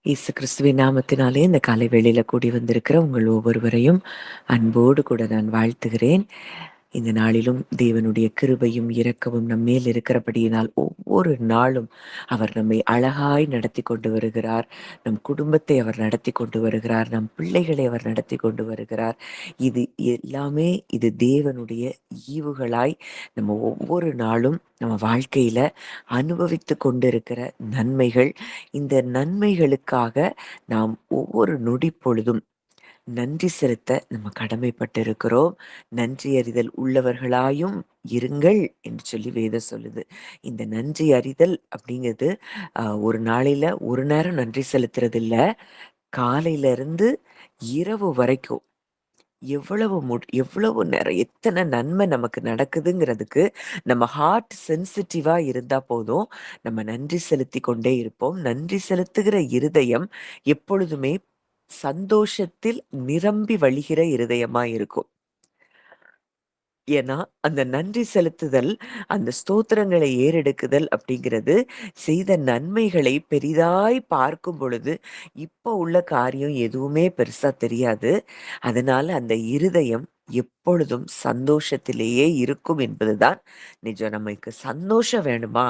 இயேசு கிறிஸ்துவின் நாமத்தினாலே இந்த காலை வேளையில கூடி வந்திருக்கிற உங்கள் ஒவ்வொருவரையும் அன்போடு கூட நான் வாழ்த்துகிறேன். இந்த நாளிலும் தேவனுடைய கிருபையும் இரக்கமும் நம் மேல் இருக்கிறபடியினால் ஒவ்வொரு நாளும் அவர் நம்மை அழகாய் நடத்தி கொண்டு வருகிறார். நம் குடும்பத்தை அவர் நடத்தி கொண்டு வருகிறார். நம் பிள்ளைகளை அவர் நடத்தி கொண்டு வருகிறார். இது எல்லாமே இது தேவனுடைய ஈவுகளாய் நம்ம ஒவ்வொரு நாளும் நம்ம வாழ்க்கையில அனுபவித்து கொண்டிருக்கிற நன்மைகள். இந்த நன்மைகளுக்காக நாம் ஒவ்வொரு நொடி பொழுதும் நன்றி செலுத்த நம்ம கடமைப்பட்டிருக்கிறோம். நன்றி அறிதல் உள்ளவர்களாயும் இருங்கள் என்று சொல்லி வேதம் சொல்லுது. இந்த நன்றி அறிதல் அப்படிங்கிறது ஒரு நாளையில ஒரு நேரம் நன்றி செலுத்துறது இல்ல. காலையில இருந்து இரவு வரைக்கும் எவ்வளவு நேரம் எத்தனை நன்மை நமக்கு நடக்குதுங்கிறதுக்கு நம்ம ஹார்ட் சென்சிட்டிவா இருந்தா போதும். நம்ம நன்றி செலுத்தி கொண்டே இருப்போம். நன்றி செலுத்துகிற இருதயம் எப்பொழுதுமே சந்தோஷத்தில் நிரம்பி வழிகிற இருதயமா இருக்கும். ஏன்னா, அந்த நன்றி செலுத்துதல், அந்த ஸ்தோத்திரங்களை ஏறெடுக்குதல் அப்படிங்கிறது, செய்த நன்மைகளை பெரிதாய் பார்க்கும் பொழுது, இப்ப உள்ள காரியம் எதுவுமே பெருசா தெரியாது. அதனால அந்த இருதயம் எப்பொழுதும் சந்தோஷத்திலேயே இருக்கும் என்பதுதான் நிஜம். நமக்கு சந்தோஷம் வேணுமா?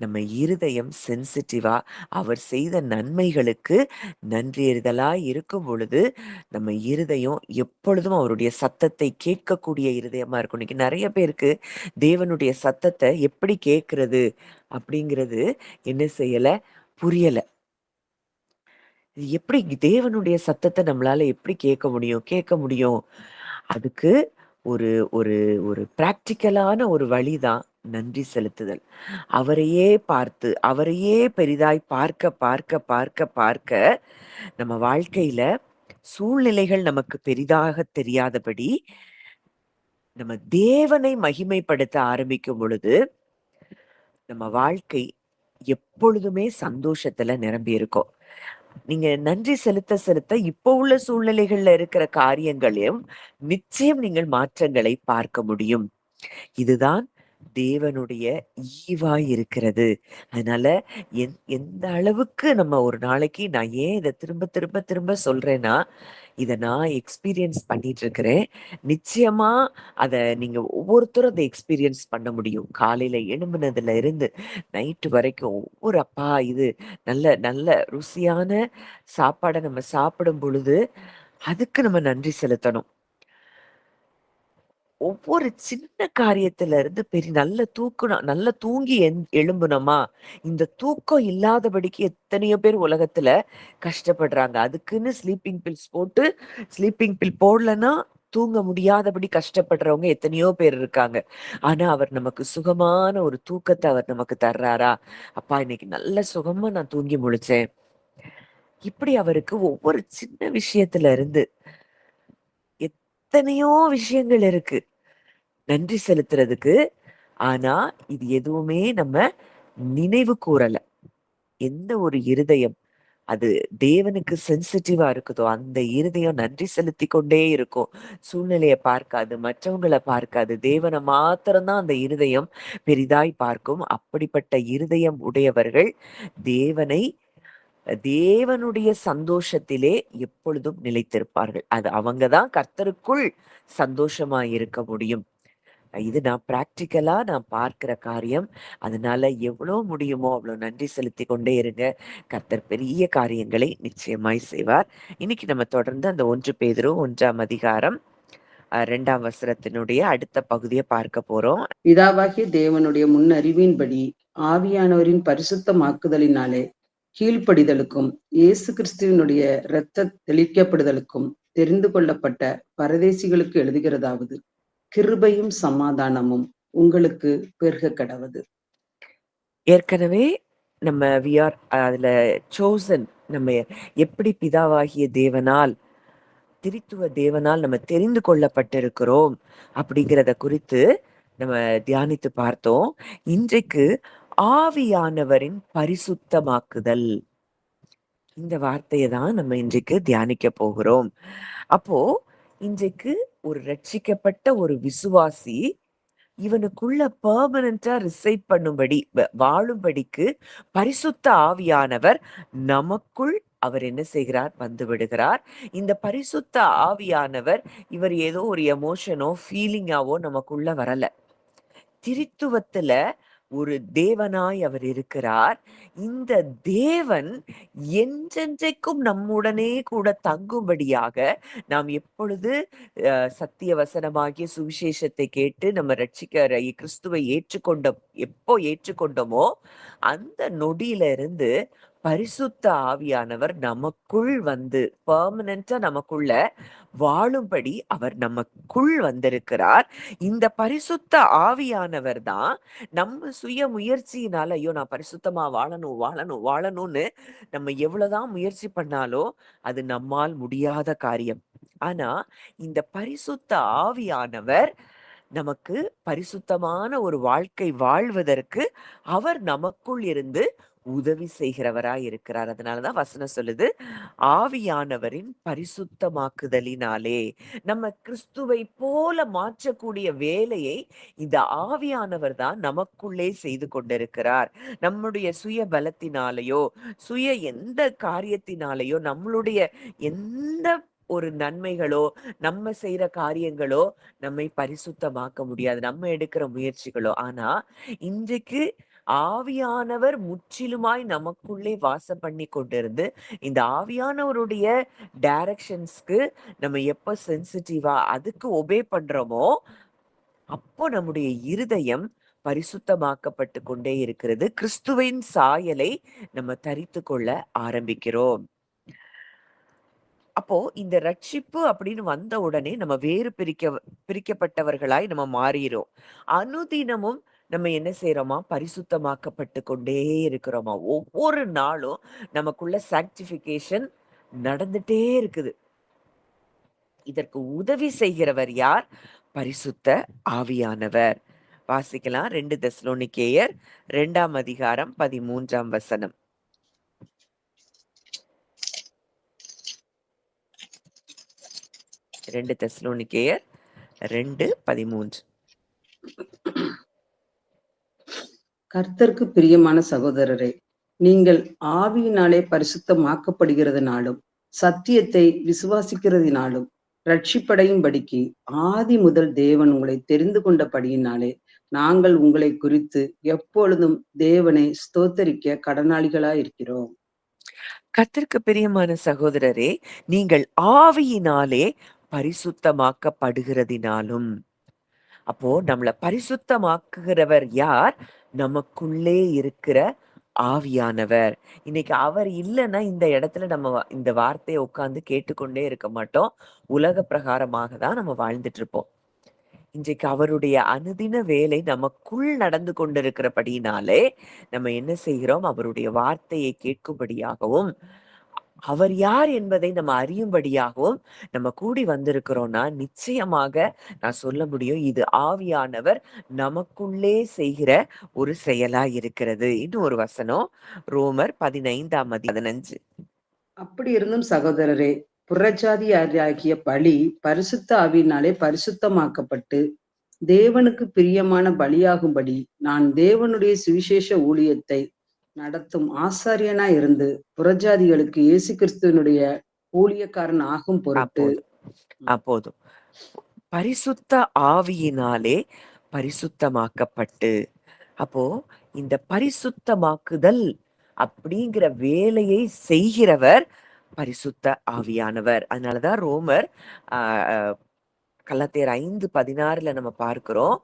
நம்ம இருதயம் சென்சிட்டிவா அவர் செய்த நன்மைகளுக்கு நன்றியறிதலாய் இருக்கும் பொழுது, நம்ம இருதயம் எப்பொழுதும் அவருடைய சத்தத்தை கேட்கக்கூடிய இருதயமா இருக்கும். இன்னைக்கு நெறைய பேருக்கு தேவனுடைய சத்தத்த எப்படி கேட்கிறது அப்படிங்கிறது என்ன செய்யல? புரியல. இது எப்படி தேவனுடைய சத்தத்த நம்மளால எப்படி கேட்க முடியும்? கேட்க முடியும். அதுக்கு ஒரு ஒரு ஒரு பிராக்டிகலான ஒரு வழிதான் நன்றி செலுத்துதல். அவரையே பார்த்து, அவரையே பெரிதாய் பார்க்க, பார்க்க, பார்க்க, பார்க்க நம்ம வாழ்க்கையில சூழ்நிலைகள் நமக்கு பெரிதாக தெரியாதபடி, நம்ம தேவனை மகிமைப்படுத்த ஆரம்பிக்கும் பொழுது, நம்ம வாழ்க்கை எப்பொழுதுமே சந்தோஷத்துல நிரம்பி இருக்கும். நீங்க நன்றி செலுத்த செலுத்த இப்போ உள்ள சூழ்நிலைகள்ல இருக்கிற காரியங்களையும் நிச்சயம் நீங்கள் மாற்றங்களை பார்க்க முடியும். இதுதான் தேவனுடைய ஈவாய் இருக்கிறது. அதனால எந்த அளவுக்கு நம்ம ஒரு நாளைக்கு நான் ஏன் இத திரும்ப திரும்ப திரும்ப சொல்றேன்னா, இத நான் எக்ஸ்பீரியன்ஸ் பண்ணிட்டு இருக்கிறேன். நிச்சயமா அத நீங்க ஒவ்வொருத்தரும் அத எக்ஸ்பீரியன்ஸ் பண்ண முடியும். காலையில எழும்புனதுல இருந்து நைட்டு வரைக்கும் ஒவ்வொரு அப்பா இது நல்ல நல்ல ருசியான சாப்பாட நம்ம சாப்பிடும் பொழுது, அதுக்கு நம்ம நன்றி செலுத்தணும். ஒவ்வொரு சின்ன காரியத்துல இருந்து பெரிய நல்ல தூக்குனா நல்லா தூங்கி எழும்புனோமா, இந்த தூக்கம் இல்லாதபடிக்கு எத்தனையோ பேர் உலகத்துல கஷ்டப்படுறாங்க. அதுக்குன்னு ஸ்லீப்பிங் பில்ஸ் போட்டு, ஸ்லீப்பிங் பில் போடலன்னா தூங்க முடியாதபடி கஷ்டப்படுறவங்க எத்தனையோ பேர் இருக்காங்க. ஆனா அவர் நமக்கு சுகமான ஒரு தூக்கத்த அவர் நமக்கு தர்றாரா? அப்பா இன்னைக்கு நல்ல சுகமா நான் தூங்கி முழிச்சேன். இப்படி அவருக்கு ஒவ்வொரு சின்ன விஷயத்துல இருந்து எத்தனையோ விஷயங்கள் இருக்கு நன்றி செலுத்துறதுக்கு. ஆனா, இது எதுவுமே நம்ம நினைவு கூரல. எந்த ஒரு இருதயம் அது தேவனுக்கு சென்சிட்டிவா இருக்குதோ, அந்த இருதயம் நன்றி செலுத்திக் கொண்டே இருக்கும். சூழ்நிலைய பார்க்காது, மற்றவங்கள பார்க்காது. தேவன மாத்திரம் தான் அந்த இருதயம் பெரிதாய் பார்க்கும். அப்படிப்பட்ட இருதயம் உடையவர்கள் தேவனை தேவனுடைய சந்தோஷத்திலே எப்பொழுதும் நிலைத்திருப்பார்கள். அது அவங்க தான் கர்த்தருக்குள் சந்தோஷமா இருக்க முடியும். இது நான் பிராக்டிகலா நான் பார்க்கிற காரியம். அதனால எவ்வளோ முடியுமோ அவ்வளோ நன்றி செலுத்திக் கொண்டே இருங்க. கர்த்தர் பெரிய காரியங்களை நிச்சயமாய் செய்வார். இன்னைக்கு நம்ம தொடர்ந்து அந்த 1 பேதுரு 1ஆம் அதிகாரம் 2ஆம் வசனத்தினுடைய அடுத்த பகுதிய பார்க்க போறோம். பிதாவாகிய தேவனுடைய முன்னறிவின்படி ஆவியானவரின் பரிசுத்தமாக்குதலினாலே கீழ்ப்படிதலுக்கும் இயேசு கிறிஸ்துவினுடைய இரத்த தெளிக்கப்படுதலுக்கும் தெரிந்து கொள்ளப்பட்ட பரதேசிகளுக்கு எழுதுகிறதாவது, கிருபையும் சமாதானமும் உங்களுக்கு பெருக கடவது. ஏற்கனவே நம்ம வி ஆர் அதுல சோசன். நம்ம எப்படி பிதாவாகிய தேவனால் திரித்துவ தேவனால் நம்ம தெரிந்து கொள்ளப்பட்டிருக்கிறோம் அப்படிங்கிறத குறித்து நம்ம தியானித்து பார்த்தோம். இன்றைக்கு ஆவியானவரின் பரிசுத்தமாக்குதல், இந்த வார்த்தையை தான் நம்ம இன்றைக்கு தியானிக்க போகிறோம். அப்போ இன்றைக்கு ஒரு ரட்சிக்கப்பட்ட ஒரு விசுவாசி இவனுக்குள்ள பெர்மனண்டா ரிசைட் பண்ணும்படி வாழும்படிக்கு பரிசுத்த ஆவியானவர் நமக்குள் அவர் என்ன செய்கிறார்? வந்து விடுகிறார். இந்த பரிசுத்த ஆவியானவர் இவர் ஏதோ ஒரு எமோஷனோ, ஃபீலிங்காவோ நமக்குள்ள வரல. திரித்துவத்துல ஒரு தேவனாய் அவர் இருக்கிறார். இந்த தேவன் என்றென்றைக்கும் நம்முடனே கூட தங்கும்படியாக நாம் எப்பொழுது சத்திய வசனமாகிய சுவிசேஷத்தை கேட்டு நம்ம ரட்சிக்கிற கிறிஸ்துவை எப்போ ஏற்றுக்கொண்டோமோ அந்த நொடியில இருந்து பரிசுத்த ஆவியானவர் நமக்குள் வந்து பெர்மனண்டா நமக்குள்ள வாழும்படி அவர் நமக்குள் வந்திருக்கிறார். இந்த பரிசுத்த ஆவியானவர் தான் நம்ம சுய முயற்சியினால ஐயோ நான் பரிசுத்தமா வாழணும் வாழணும் வாழணும்னு நம்ம எவ்வளவுதான் முயற்சி பண்ணாலும் அது நம்மால் முடியாத காரியம். ஆனா இந்த பரிசுத்த ஆவியானவர் நமக்கு பரிசுத்தமான ஒரு வாழ்க்கை வாழ்வதற்கு அவர் நமக்குள் இருந்து உதவி செய்கிறவராய் இருக்கிறார். அதனாலதான் வசனம் சொல்லுது, ஆவியானவரின் பரிசுத்தமாக்குதலினாலே. நம்ம கிறிஸ்துவை போல மாற்றக்கூடிய வேலையை இந்த ஆவியானவர் தான் நமக்குள்ளே செய்து கொண்டிருக்கிறார். நம்முடைய சுய பலத்தினாலேயோ சுய எந்த காரியத்தினாலேயோ நம்மளுடைய எந்த ஒரு நன்மைகளோ நம்ம செய்யற காரியங்களோ நம்மை பரிசுத்தமாக்க முடியாது, நம்ம எடுக்கிற முயற்சிகளோ. ஆனா இன்றைக்கு ஆவியானவர் முற்றிலுமாய் நமக்குள்ளே வாசம் பண்ணி கொண்டிருந்து இந்த ஆவியானவருடைய டைரக்ஷன்ஸ்க்கு நம்ம எப்ப சென்சிட்டிவா அதுக்கு ஒபே பண்றோமோ அப்போ நம்முடைய இருதயம் பரிசுத்தமாக்கப்பட்டு கொண்டே இருக்கிறது. கிறிஸ்துவின் சாயலை நம்ம தரித்து கொள்ள ஆரம்பிக்கிறோம். அப்போ இந்த ரட்சிப்பு அப்படின்னு வந்த உடனே நம்ம பிரிக்கப்பட்டவர்களாய் நம்ம மாறிறோம். அனுதினமும் நம்ம என்ன செய்யறோமா? பரிசுத்தமாக்கப்பட்டு கொண்டே இருக்கிறோமா? ஒவ்வொரு நாளும் நமக்குள்ள சாங்டிஃபிகேஷன் நடந்துட்டே இருக்குது. இதற்கு உதவி செய்கிறவர் யார்? பரிசுத்த ஆவியானவர். வாசிக்கலாம் 2 தெசலோனிக்கேயர் 2ஆம் அதிகாரம் 13ஆம் வசனம். 2 தெசலோனிக்கேயர் 2:13. கர்த்தருக்கு பிரியமான சகோதரரே, நீங்கள் ஆவியினாலே பரிசுத்தமாக்கப்படுகிறதுனாலும் சத்தியத்தை விசுவாசிக்கிறதினாலும் ரட்சிப்படையும்படிக்கு ஆதி முதல் தேவன் உங்களை தெரிந்து கொண்டபடியினாலே நாங்கள் உங்களை குறித்து எப்பொழுதும் தேவனை ஸ்தோத்தரிக்க கடனாளிகளாயிருக்கிறோம். கர்த்தருக்கு பிரியமான சகோதரரே, நீங்கள் ஆவியினாலே பரிசுத்தமாக்கப்படுகிறதினாலும். அப்போ நம்மள பரிசுத்தமாக்குகிறவர் யார்? நமக்குள்ளே இருக்கிற ஆவியானவர். இன்னைக்கு அவர் இல்லைன்னா இந்த இடத்துல நம்ம இந்த வார்த்தையை உட்கார்ந்து கேட்டுக்கொண்டே இருக்க மாட்டோம். உலக பிரகாரமாக தான் நம்ம வாழ்ந்துட்டு இருப்போம். இன்றைக்கு அவருடைய அனுதின வேலை நமக்குள் நடந்து கொண்டிருக்கிறபடினாலே நம்ம என்ன செய்கிறோம்? அவருடைய வார்த்தையை கேட்கும்படியாகவும் அவர் யார் என்பதை நம்ம அறியும்படியாகவும் நம்ம கூடி வந்திருக்கிறோம்னா நிச்சயமாக நான் சொல்ல முடியும், இது ஆவியானவர் நமக்குள்ளே செய்கிற ஒரு செயலா இருக்கிறது. இன்னும் ஒரு வசனம், ரோமர் 15:15. அப்படி இருந்தும் சகோதரரே, புறஜாதியாராகிய பலி பரிசுத்த ஆவியினாலே பரிசுத்தமாக்கப்பட்டு தேவனுக்கு பிரியமான பலியாகும்படி நான் தேவனுடைய சுவிசேஷ ஊழியத்தை நடத்தும் ஆசாரியனா இருந்து புறஜாதிகளுக்கு இயேசு கிறிஸ்துவனுடைய ஊழியக்காரன் ஆகும் பொருட்டு. அப்போதும் பரிசுத்த ஆவியினாலே பரிசுத்தமாக்கப்பட்டு. அப்போ இந்த பரிசுத்தமாக்குதல் அப்படிங்கிற வேலையை செய்கிறவர் பரிசுத்த ஆவியானவர். அதனாலதான் ரோமர் ஆஹ் கலாத்தியர் 5:16 நம்ம பார்க்கிறோம்,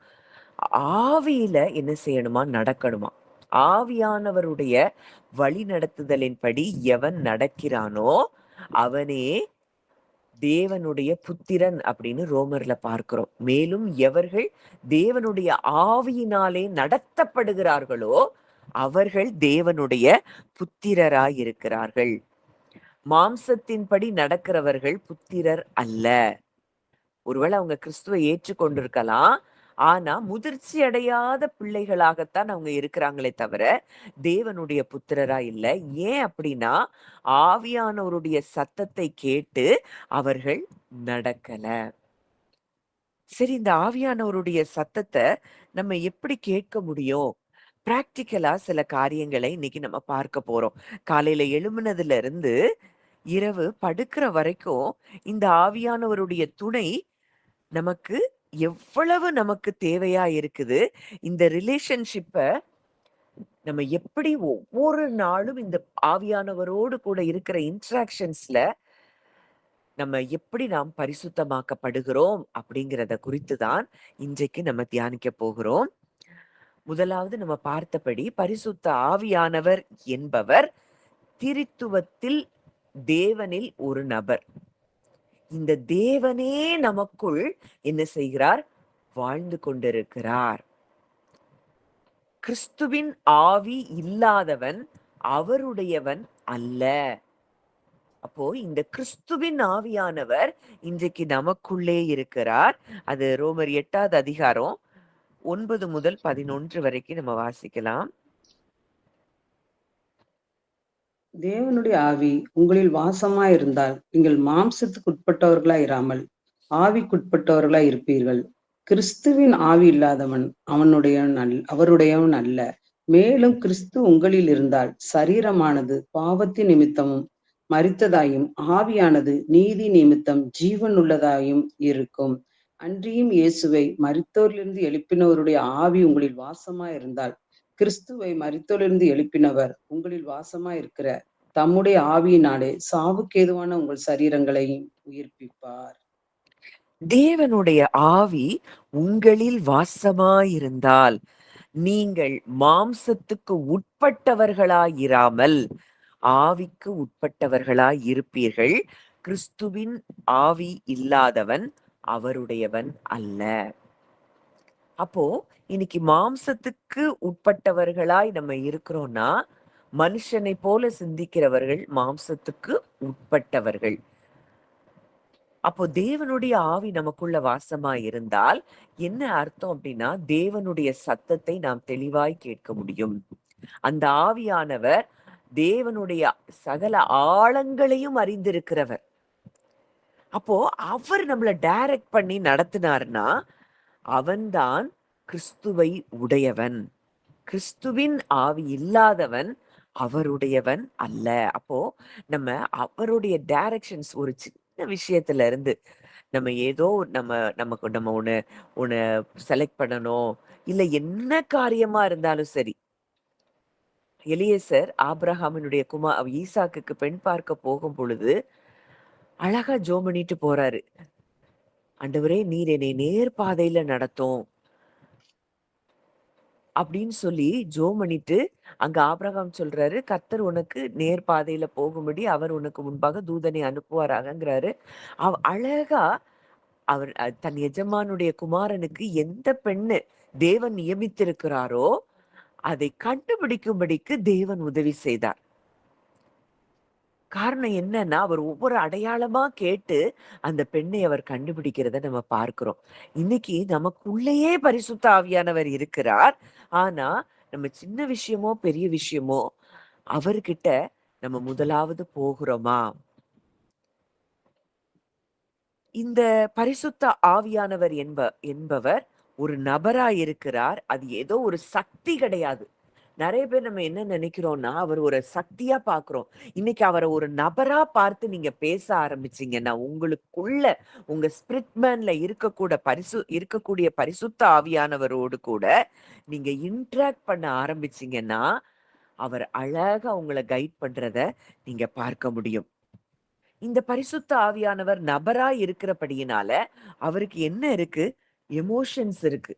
ஆவியில என்ன செய்யணுமா? நடக்கணுமா? ஆவியானவருடைய வழி நடத்துதலின்படி எவன் நடக்கிறானோ அவனே தேவனுடைய புத்திரன் அப்படின்னு ரோமர்ல பார்க்கிறோம். மேலும் எவர்கள் தேவனுடைய ஆவியினாலே நடத்தப்படுகிறார்களோ அவர்கள் தேவனுடைய புத்திரராய் இருக்கிறார்கள். மாம்சத்தின்படி நடக்கிறவர்கள் புத்திரர் அல்ல. ஒருவேளை அவங்க கிறிஸ்துவை ஏற்றுக்கொண்டிருக்கலாம், ஆனா முதிர்ச்சி அடையாத பிள்ளைகளாகத்தான் அவங்க இருக்கிறாங்களே தவிர தேவனுடைய புத்திரரா இல்ல. ஏன் அப்படின்னா ஆவியானவருடைய சத்தத்தை கேட்டு அவர்கள் நடக்கல. சரி, இந்த ஆவியானவருடைய சத்தத்தை நம்ம எப்படி கேட்க முடியும்? பிராக்டிக்கலா சில காரியங்களை இன்னைக்கு நம்ம பார்க்க போறோம். காலையில எழும்புனதுல இருந்து இரவு படுக்கிற வரைக்கும் இந்த ஆவியானவருடைய துணை நமக்கு எவ்வளவு நமக்கு தேவையா இருக்குது. இந்த ரிலேஷன்ஷிப்ப நம்ம எப்படி ஒவ்வொரு நாளும் இந்த ஆவியானவரோடு கூட இருக்கிற இன்டராக்ஷன்ஸ்ல நம்ம எப்படி நாம் பரிசுத்தமாக்கப்படுகிறோம் அப்படிங்கிறத குறித்து தான் இன்றைக்கு நம்ம தியானிக்க போகிறோம். முதலாவது நம்ம பார்த்தபடி பரிசுத்த ஆவியானவர் என்பவர் திரித்துவத்தில் தேவனில் ஒரு நபர். இந்த தேவனே நமக்குள் என்ன செய்கிறார்? வாழ்ந்து கொண்டிருக்கிறார். கிறிஸ்துவின் ஆவி இல்லாதவன் அவருடையவன் அல்ல. அப்போ இந்த கிறிஸ்துவின் ஆவியானவர் இன்றைக்கு நமக்குள்ளே இருக்கிறார். அது ரோமர் 8வது அதிகாரம் 9 முதல் 11 வரைக்கும் நம்ம வாசிக்கலாம். தேவனுடைய ஆவி உங்களில் வாசமாயிருந்தால் நீங்கள் மாம்சத்துக்கு உட்பட்டவர்களாய் இராமல் ஆவிக்குட்பட்டவர்களாய் இருப்பீர்கள். கிறிஸ்துவின் ஆவி இல்லாதவன் அவருடையவன் அல்ல. மேலும் கிறிஸ்து உங்களில் இருந்தால் சரீரமானது பாவத்தின் நிமித்தமும் மரித்ததாயும் ஆவியானது நீதி நிமித்தம் ஜீவன் உள்ளதாயும் இருக்கும். அன்றியும் இயேசுவை மரித்தோரிலிருந்து எழுப்பினவருடைய ஆவி உங்களில் வாசமாயிருந்தால் கிறிஸ்துவை மரித்தோரிலிருந்து எழுப்பினவர் உங்களில் வாசமாயிருக்கிற தம்முடைய ஆவியினாலே சாவுக்கேதுவான உங்கள் சரீரங்களையும் உயிர்ப்பிப்பார். தேவனுடைய ஆவி உங்களில் வாசமாயிருந்தால் நீங்கள் மாம்சத்துக்கு உட்பட்டவர்களாயிராமல் ஆவிக்கு உட்பட்டவர்களாய் இருப்பீர்கள். கிறிஸ்துவின் ஆவி இல்லாதவன் அவருடையவன் அல்ல. அப்போ இன்னைக்கு மாம்சத்துக்கு உட்பட்டவர்களாய் நம்ம இருக்கிறோம்னா, மனுஷனை போல சிந்திக்கிறவர்கள் மாம்சத்துக்கு உட்பட்டவர்கள். அப்போ தேவனுடைய ஆவி நமக்குள்ள வாசமா இருந்தால் என்ன அர்த்தம் அப்படின்னா, தேவனுடைய சத்தத்தை நாம் தெளிவாய் கேட்க முடியும். அந்த ஆவியானவர் தேவனுடைய சகல ஆழங்களையும் அறிந்திருக்கிறவர். அப்போ அவர் நம்மள டைரக்ட் பண்ணி நடத்தினார்னா அவன்தான் கிறிஸ்துவை உடையவன். கிறிஸ்துவின் ஆவி இல்லாதவன் அவருடையவன் அல்ல. அப்போ நம்ம அவருடைய டைரக்ஷன்ஸ் ஒரு சின்ன விஷயத்துல இருந்து நம்ம ஏதோ நம்ம ஒண்ணு ஒண்ணு செலக்ட் பண்ணணும், இல்ல என்ன காரியமா இருந்தாலும் சரி. எலியேசர் ஆபிரகாமினுடைய ஈசாக்குக்கு பெண் பார்க்க போகும் பொழுது அழகா ஜெபம் பண்ணிட்டு போறாரு. ஆண்டவரே நீர் என்னை நேர் பாதையில நடத்தும் அப்படின்னு சொல்லி ஜெபம் பண்ணிட்டு அங்க ஆபிரகாம் சொல்றாரு, கர்த்தர் உனக்கு நேர் பாதையில போகும்படி அவர் உனக்கு முன்பாக தூதனை அனுப்புவாராகங்கிறாரு. அழகா அவர் தன் எஜமானுடைய குமாரனுக்கு எந்த பெண்ணு தேவன் நியமித்திருக்கிறாரோ அதை கண்டுபிடிக்கும்படிக்கு தேவன் உதவி செய்தார். காரணம் என்னன்னா, அவர் ஒவ்வொரு அடையாளமா கேட்டு அந்த பெண்ணை அவர் கண்டுபிடிக்கிறத நம்ம பார்க்கிறோம். இன்னைக்கு நமக்குள்ளேயே பரிசுத்த ஆவியானவர் இருக்கிறார். ஆனா, நம்ம சின்ன விஷயமோ, பெரிய விஷயமோ அவர்கிட்ட நம்ம முதலாவது போகிறோமா? இந்த பரிசுத்த ஆவியானவர் என்பவர் ஒரு நபரா இருக்கிறார். அது ஏதோ ஒரு சக்தி கிடையாது. நெறைய பேர் நம்ம என்ன நினைக்கிறோம்னா, அவர் ஒரு சக்தியா பார்க்கிறோம். இன்னைக்கு அவர ஒரு நபரா பார்த்து நீங்க பேச ஆரம்பிச்சீங்கன்னா, உங்களுக்குள்ள உங்க ஸ்பிரிட் மேன்ல இருக்கக்கூடிய பரிசுத்த ஆவியானவரோடு கூட நீங்க இன்டராக்ட் பண்ண ஆரம்பிச்சீங்கன்னா, அவர் அழகா உங்கள கைட் பண்றத நீங்க பார்க்க முடியும். இந்த பரிசுத்த ஆவியானவர் நபரா இருக்கிறபடியினால, அவருக்கு என்ன இருக்கு? எமோஷன்ஸ் இருக்கு.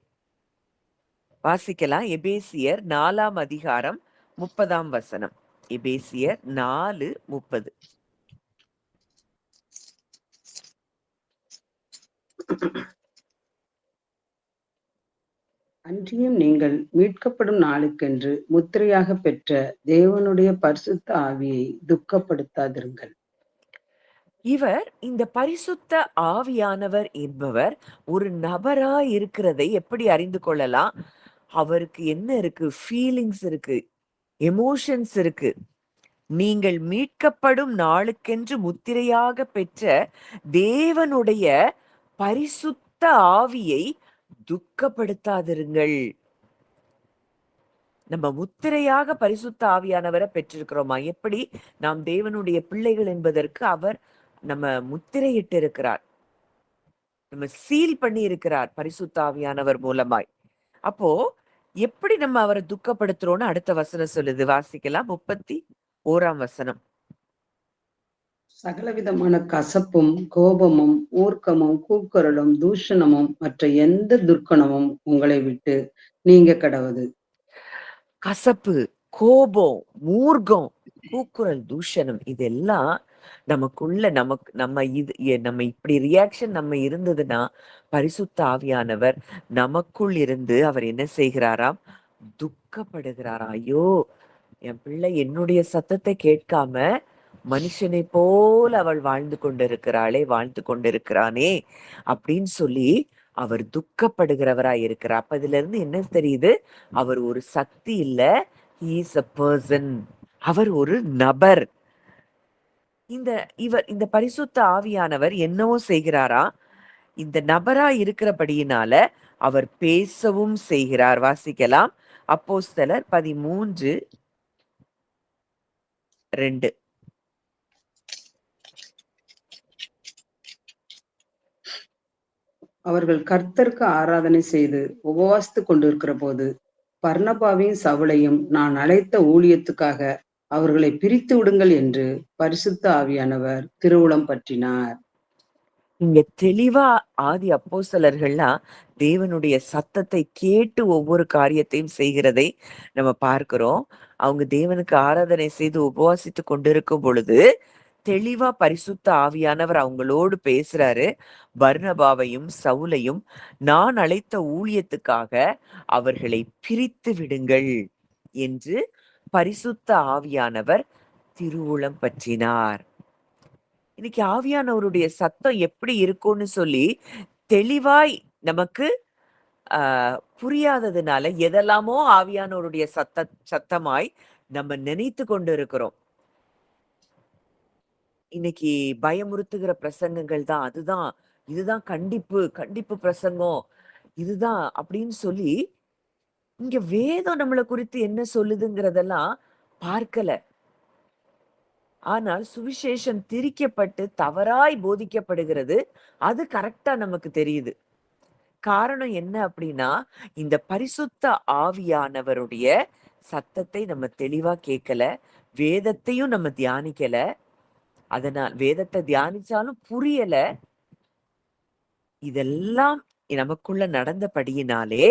வாசிக்கலாம். எபேசியர் 4ஆம் அதிகாரம் 30ஆம் வசனம். எபேசியர் 4:30. அன்றியும் நீங்கள் மீட்கப்படும் நாளுக்கென்று முத்திரையாக பெற்ற தேவனுடைய பரிசுத்த ஆவியை துக்கப்படுத்தாதிருங்கள். இந்த பரிசுத்த ஆவியானவர் என்பவர் ஒரு நபரா இருக்கிறதை எப்படி அறிந்து கொள்ளலாம்? அவருக்கு என்ன இருக்கு? ஃபீலிங்ஸ் இருக்கு, எமோஷன்ஸ் இருக்கு. நீங்கள் மீட்கப்படும் நாளுக்கென்று முத்திரையாக பெற்ற தேவனுடைய பரிசுத்த ஆவியை துக்கப்படுத்தாதிருங்கள். நம்ம முத்திரையாக பரிசுத்த ஆவியானவரை பெற்றிருக்கிறோமா? எப்படி நாம் தேவனுடைய பிள்ளைகள் என்பதற்கு அவர் நம்ம முத்திரையிட்டு இருக்கிறார். நம்ம சீல் பண்ணி இருக்கிறார் பரிசுத்த ஆவியானவர் மூலமாய். அப்போ எப்படி நம்ம அவரை துக்கப்படுத்துறோம்னு அடுத்த வசனம் சொல்லுது. வாசிக்கலாம். 31ஆம் வசனம். சகலவிதமான கசப்பும், கோபமும், மூர்க்கமும், கூக்குரலும், தூஷணமும், மற்ற எந்த துர்க்கணமும் உங்களை விட்டு நீங்க கடவது. கசப்பு, கோபம், மூர்க்கம், கூக்குரல், தூஷணம் இதெல்லாம் நமக்குள்ள நம்ம இப்படி ரியாக்ஷன் நம்ம இருந்ததுன்னா, பரிசுத்த ஆவியானவர் நமக்குள் இருந்து அவர் என்ன செய்கிறாராம்? துக்கப்படுகிறாராம். ஐயோ! என் பிள்ளை என்னுடைய சத்தத்தை கேட்காம மனுஷனை போல அவள் வாழ்ந்து கொண்டிருக்கிறானே அப்படின்னு சொல்லி அவர் துக்கப்படுகிறவராய் இருக்கிறார். அப்ப இதுல இருந்து என்ன தெரியுது? அவர் ஒரு சக்தி இல்ல, he is a person. அவர் ஒரு நபர். இந்த பரிசுத்த ஆவியானவர் என்னவோ செய்கிறாரா? இந்த நபரா இருக்கிறபடியினால அவர் பேசவும் செய்கிறார். வாசிக்கலாம். அப்போஸ்தலர் 13:2. அவர்கள் கர்த்தருக்கு ஆராதனை செய்து உபவாசித்துக் கொண்டிருக்கிற போது, பர்னபாவையும் சவுலையும் நான் அழைத்த ஊழியத்துக்காக அவர்களை பிரித்து விடுங்கள் என்று பரிசுத்த ஆவியானவர் திருவுளம் பற்றினார். இங்க தெளிவா ஆதி அப்போஸ்தலர்கள்லாம் தேவனுடைய சத்தத்தை கேட்டு ஒவ்வொரு காரியத்தையும் செய்கிறதை நம்ம பார்க்கிறோம். அவங்க தேவனுக்கு ஆராதனை செய்து உபவாசித்து கொண்டிருக்கும் பொழுது தெளிவா பரிசுத்த ஆவியானவர் அவங்களோடு பேசுறாரு. பர்னபாவையும் சவுலையும் நான் அழைத்த ஊழியத்துக்காக அவர்களை பிரித்து விடுங்கள் என்று பரிசுத்த ஆவியானவர் திருவுளம் பற்றினார். இன்னைக்கு ஆவியானவருடைய சத்தம் எப்படி இருக்கும்னு சொல்லி தெளிவாய் நமக்கு புரியாததுனால எதெல்லாமோ ஆவியானவருடைய சத்தமாய் நம்ம நினைத்து கொண்டு இருக்கிறோம். இன்னைக்கு பயமுறுத்துகிற பிரசங்கங்கள் தான் இதுதான் கண்டிப்பு பிரசங்கம் இதுதான் அப்படின்னு சொல்லி இங்க வேதம் நம்மளை குறித்து என்ன சொல்லுதுங்கிறதெல்லாம் பார்க்கல. ஆனால் சுவிசேஷம் திரிக்கப்பட்டு தவறாய் போதிக்கப்படுகிறது. அது கரெக்டா நமக்கு தெரியுது. காரணம் என்ன அப்படின்னா, இந்த பரிசுத்த ஆவியானவருடைய சத்தத்தை நம்ம தெளிவா கேட்கல. வேதத்தையும் நம்ம தியானிக்கல. அதனால் வேதத்தை தியானிச்சாலும் புரியல. இதெல்லாம் நமக்குள்ள நடந்தபடியினாலே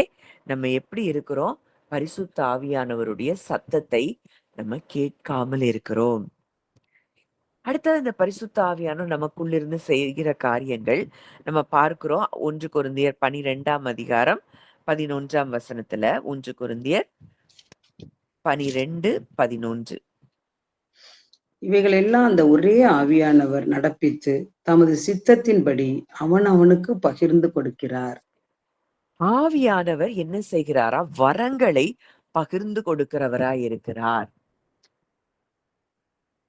நம்ம எப்படி இருக்கிறோம்? பரிசுத்த ஆவியானவருடைய சத்தத்தை நம்ம கேட்காமல் இருக்கிறோம். அடுத்தது இந்த பரிசுத்த ஆவியானவர் நமக்குள்ள இருந்து செய்கிற காரியங்கள் நம்ம பார்க்கிறோம். 1 கொரிந்தியர் 12ஆம் அதிகாரம் 11ஆம் வசனத்துல 1 கொரிந்தியர் 12:11. இவைகள் எல்லாம் அந்த ஒரே ஆவியானவர் நடப்பித்து தமது சித்தத்தின்படி அவனுக்கு பகிர்ந்து கொடுக்கிறார். ஆவியானவர் என்ன செய்கிறாரா? வரங்களை பகிர்ந்து கொடுக்கிறவராய் இருக்கிறார்.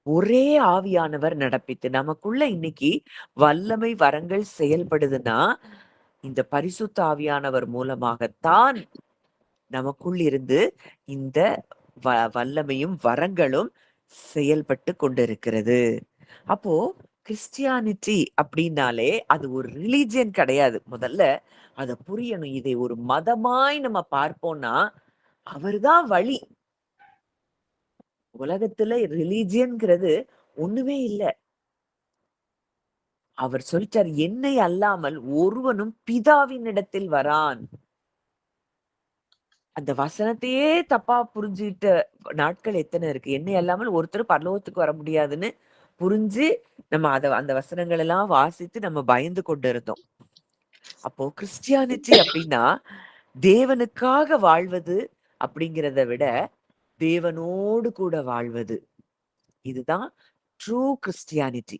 ஒரே ஆவியானவர் நடப்பித்து நமக்குள்ள இன்னைக்கு வல்லமை வரங்கள் செயல்படுதுன்னா இந்த பரிசுத்த ஆவியானவர் மூலமாகத்தான் நமக்குள் இருந்து இந்த வல்லமையும் வரங்களும் செயல்பட்டு கொண்டிருக்கிறது. அப்போ கிறிஸ்டியானிட்டி அப்படின்னாலே அது ஒரு ரிலிஜியன் கிடையாது. முதல்ல அத புரியணும். இதை ஒரு மதமாய் நம்ம பார்ப்போம்னா அவர்தான் வழி. உலகத்துல ரிலிஜியன்ங்கிறது ஒண்ணுமே இல்ல. அவர் சொல்லிட்டார், என்னை அல்லாமல் ஒருவனும் பிதாவின் இடத்தில் வரான். அந்த வசனத்தையே தப்பா புரிஞ்சுகிட்ட நாட்கள் எத்தனை இருக்கு. என்னை அல்லாமல் ஒருத்தர் பரலோகத்துக்கு வர முடியாதுன்னு புரிஞ்சு நம்ம அந்த வசனங்கள் எல்லாம் வாசித்து நம்ம பயந்து கொண்டு இருந்தோம். அப்போ கிறிஸ்டியானிட்டி அப்படின்னா தேவனுக்காக வாழ்வது அப்படிங்கிறத விட தேவனோடு கூட வாழ்வது. இதுதான் ட்ரூ கிறிஸ்டியானிட்டி.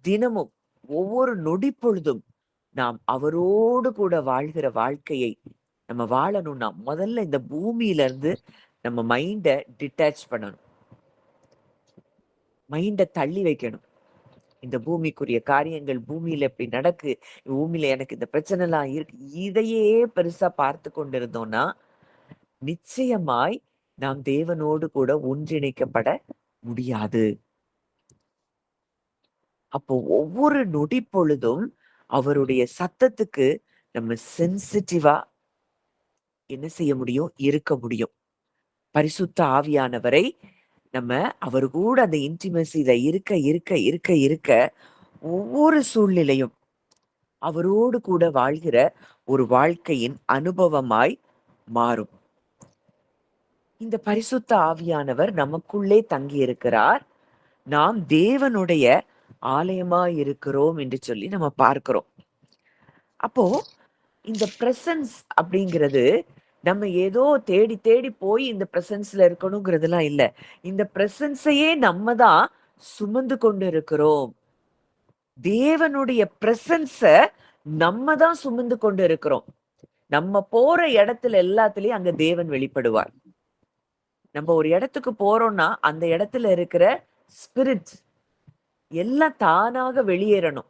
தினமும் ஒவ்வொரு நொடி பொழுதும் நாம் அவரோடு கூட வாழ்கிற வாழ்க்கையை நம்ம வாழணும்னா முதல்ல இந்த பூமியில இருந்து நம்ம மைண்ட டிட்டாச் பண்ணணும். மைண்ட தள்ளி வைக்கணும். இந்த பூமிக்குரிய காரியங்கள் பூமியில எப்படி நடக்கு, பூமியில எனக்கு இந்த பிரச்சனை எல்லாம் இருக்கு, இதையே பெருசா பார்த்து கொண்டிருந்தோம்னா நிச்சயமாய் நாம் தேவனோடு கூட ஒன்றிணைக்கப்பட முடியாது. அப்போ ஒவ்வொரு நொடி பொழுதும் அவருடைய சத்தத்துக்கு நம்ம சென்சிட்டிவா என்ன செய்ய முடியும்? இருக்க முடியும். பரிசுத்த ஆவியானவரை நம்ம அவரு கூட அந்த இன்டிமெசில இருக்க இருக்க இருக்க இருக்க ஒவ்வொரு சூழ்நிலையும் அவரோடு கூட வாழ்கிற ஒரு வாழ்க்கையின் அனுபவமாய் மாறும். இந்த பரிசுத்த ஆவியானவர் நமக்குள்ளே தங்கி இருக்கிறார். நாம் தேவனுடைய ஆலயமாய் இருக்கிறோம் என்று சொல்லி நம்ம பார்க்கிறோம். அப்போ இந்த பிரசன்ஸ் அப்படிங்கிறது நம்ம ஏதோ தேடி தேடி போய் இந்த பிரசன்ஸ்ல இருக்கணுங்கிறதுலாம் இல்ல. இந்த பிரசன்ஸையே நம்ம தான் சுமந்து கொண்டு இருக்கிறோம். தேவனுடைய பிரசன்ஸ நம்ம தான் சுமந்து கொண்டு இருக்கிறோம். நம்ம போற இடத்துல எல்லாத்துலயும் அங்க தேவன் வெளிப்படுவார். நம்ம ஒரு இடத்துக்கு போறோம்னா அந்த இடத்துல இருக்கிற ஸ்பிரிட் எல்லாம் தானாக வெளியேறணும்.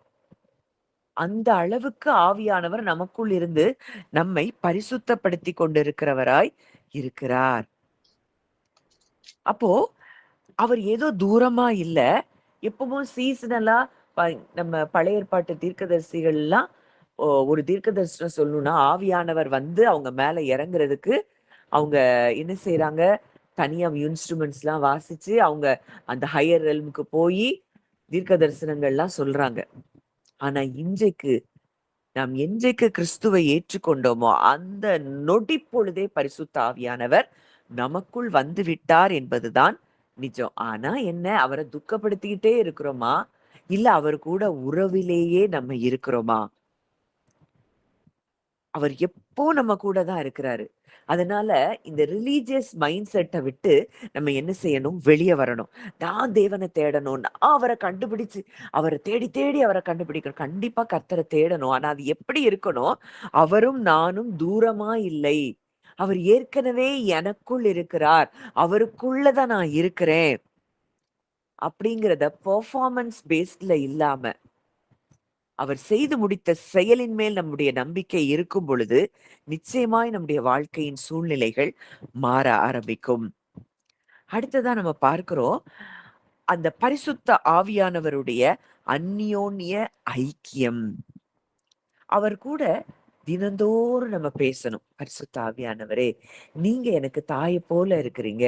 அந்த அளவுக்கு ஆவியானவர் நமக்குள் இருந்து நம்மை பரிசுத்தப்படுத்தி கொண்டிருக்கிறவராய் இருக்கிறார். அப்போ அவர் ஏதோ தூரமா இல்ல. எப்பவும் சீசனலா நம்ம பழைய ஏற்பாட்டு தீர்க்கதரிசிகள்லாம் ஒரு தீர்க்கதரிசனம் சொல்லணும்னா ஆவியானவர் வந்து அவங்க மேல இறங்குறதுக்கு அவங்க என்ன செய்றாங்க? தனியா இன்ஸ்ட்ருமெண்ட்ஸ்லாம் வாசிச்சு அவங்க அந்த ஹையர் ரெல்ம்க்கு போயி தீர்க்க தரிசனங்கள்லாம் சொல்றாங்க. ஆனா இன்றைக்கு நாம் என்றைக்கு கிறிஸ்துவை ஏற்றுக்கொண்டோமோ அந்த நொடி பொழுதே பரிசுத்த ஆவியானவர் நமக்குள் வந்து விட்டார் என்பதுதான் நிஜம். ஆனா என்ன, அவரை துக்கப்படுத்திக்கிட்டே இருக்கிறோமா? இல்ல அவர் கூட உறவிலேயே நம்ம இருக்கிறோமா? அவர் எப்போ நம்ம கூட தான் இருக்கிறாரு. அதனால இந்த ரிலீஜியஸ் மைண்ட் செட்ட விட்டு நம்ம என்ன செய்யணும்? வெளிய வரணும். நான் தேவன தேடணும். நான் அவர கண்டுபிடிச்சு அவர தேடி தேடி அவர கண்டுபிடிக்கணும். கண்டிப்பா கர்த்தர தேடணும். ஆனா அது எப்படி இருக்கணும்? அவரும் நானும் தூரமா இல்லை. அவர் ஏற்கனவே எனக்குள் இருக்கிறார். அவருக்குள்ள தான் நான் இருக்கிறேன். அப்படிங்கிறத பெர்ஃபார்மன்ஸ் பேஸ்ட்ல இல்லாம அவர் செய்து முடித்த செயலின் மேல் நம்முடைய நம்பிக்கை இருக்கும் பொழுது, நிச்சயமாய் நம்முடைய வாழ்க்கையின் சூழ்நிலைகள் மாற ஆரம்பிக்கும். அடுத்ததா நம்ம பார்க்கிறோம், அந்த பரிசுத்த ஆவியானவருடைய அந்யோன்ய ஐக்கியம். அவர் கூட தினந்தோறும் நம்ம பேசணும். பரிசுத்த ஆவியானவரே, நீங்க எனக்கு தாய போல இருக்கிறீங்க.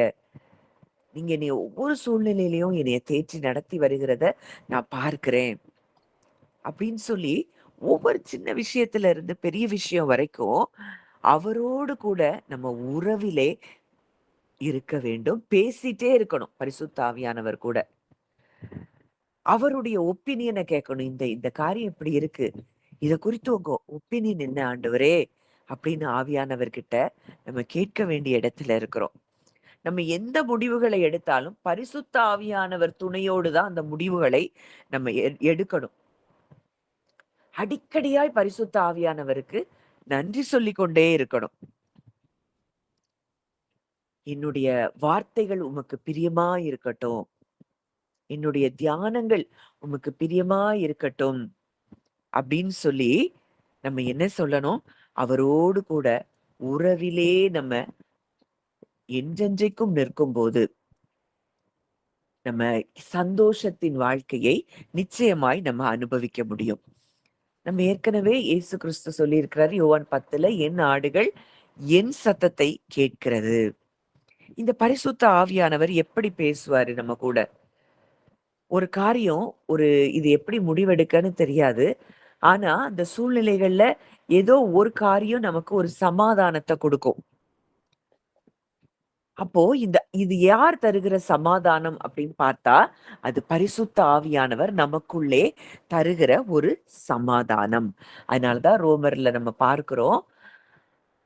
நீங்க என்னைய ஒவ்வொரு சூழ்நிலையிலயும் என்னைய தேற்றி நடத்தி வருகிறத நான் பார்க்கிறேன். அப்படின்னு சொல்லி ஒவ்வொரு சின்ன விஷயத்துல இருந்து பெரிய விஷயம் வரைக்கும் அவரோடு கூட நம்ம உறவிலே இருக்க வேண்டும். பேசிட்டே இருக்கணும் பரிசுத்த ஆவியானவர் கூட. அவருடைய ஒப்பீனியன கேட்கணும். இந்த இந்த காரியம் இப்படி இருக்கு. இத குறித்து உங்க ஒப்பீனியன் என்ன ஆண்டவரே? அப்படின்னு ஆவியானவர்கிட்ட நம்ம கேட்க வேண்டிய இடத்துல இருக்கிறோம். நம்ம எந்த முடிவுகளை எடுத்தாலும் பரிசுத்த ஆவியானவர் துணையோடு தான் அந்த முடிவுகளை நம்ம எடுக்கணும். அடிக்கடியாய் பரிசுத்த ஆவியானவருக்கு நன்றி சொல்லிக் கொண்டே இருக்கணும். என்னுடைய வார்த்தைகள் உமக்கு பிரியமா இருக்கட்டும். என்னுடைய தியானங்கள் உமக்கு பிரியமா இருக்கட்டும். அப்படின்னு சொல்லி நம்ம என்ன சொல்லணும்? அவரோடு கூட உறவிலே நம்ம என்றென்றைக்கும் நிற்கும்போது, நம்ம சந்தோஷத்தின் வாழ்க்கையை நிச்சயமாய் நம்ம அனுபவிக்க முடியும். நம்ம ஏற்கனவே இயேசு கிறிஸ்து சொல்லியிருக்கிறார் யோவான் 10ல என் ஆடுகள் என் சத்தத்தை கேட்கிறது. இந்த பரிசுத்த ஆவியானவர் எப்படி பேசுவாரு நம்ம கூட? ஒரு காரியம் இது எப்படி முடிவெடுக்கன்னு தெரியாது. ஆனா, அந்த சூழ்நிலைகள்ல ஏதோ ஒரு காரியம் நமக்கு ஒரு சமாதானத்த குடுக்கும். அப்போ இது யார் தருகிற சமாதானம் அப்படின்னு பார்த்தா, அது பரிசுத்த ஆவியானவர் நமக்குள்ளே தருகிற ஒரு சமாதானம். அதனால தான் ரோமர்ல நம்ம பார்க்கிறோம்,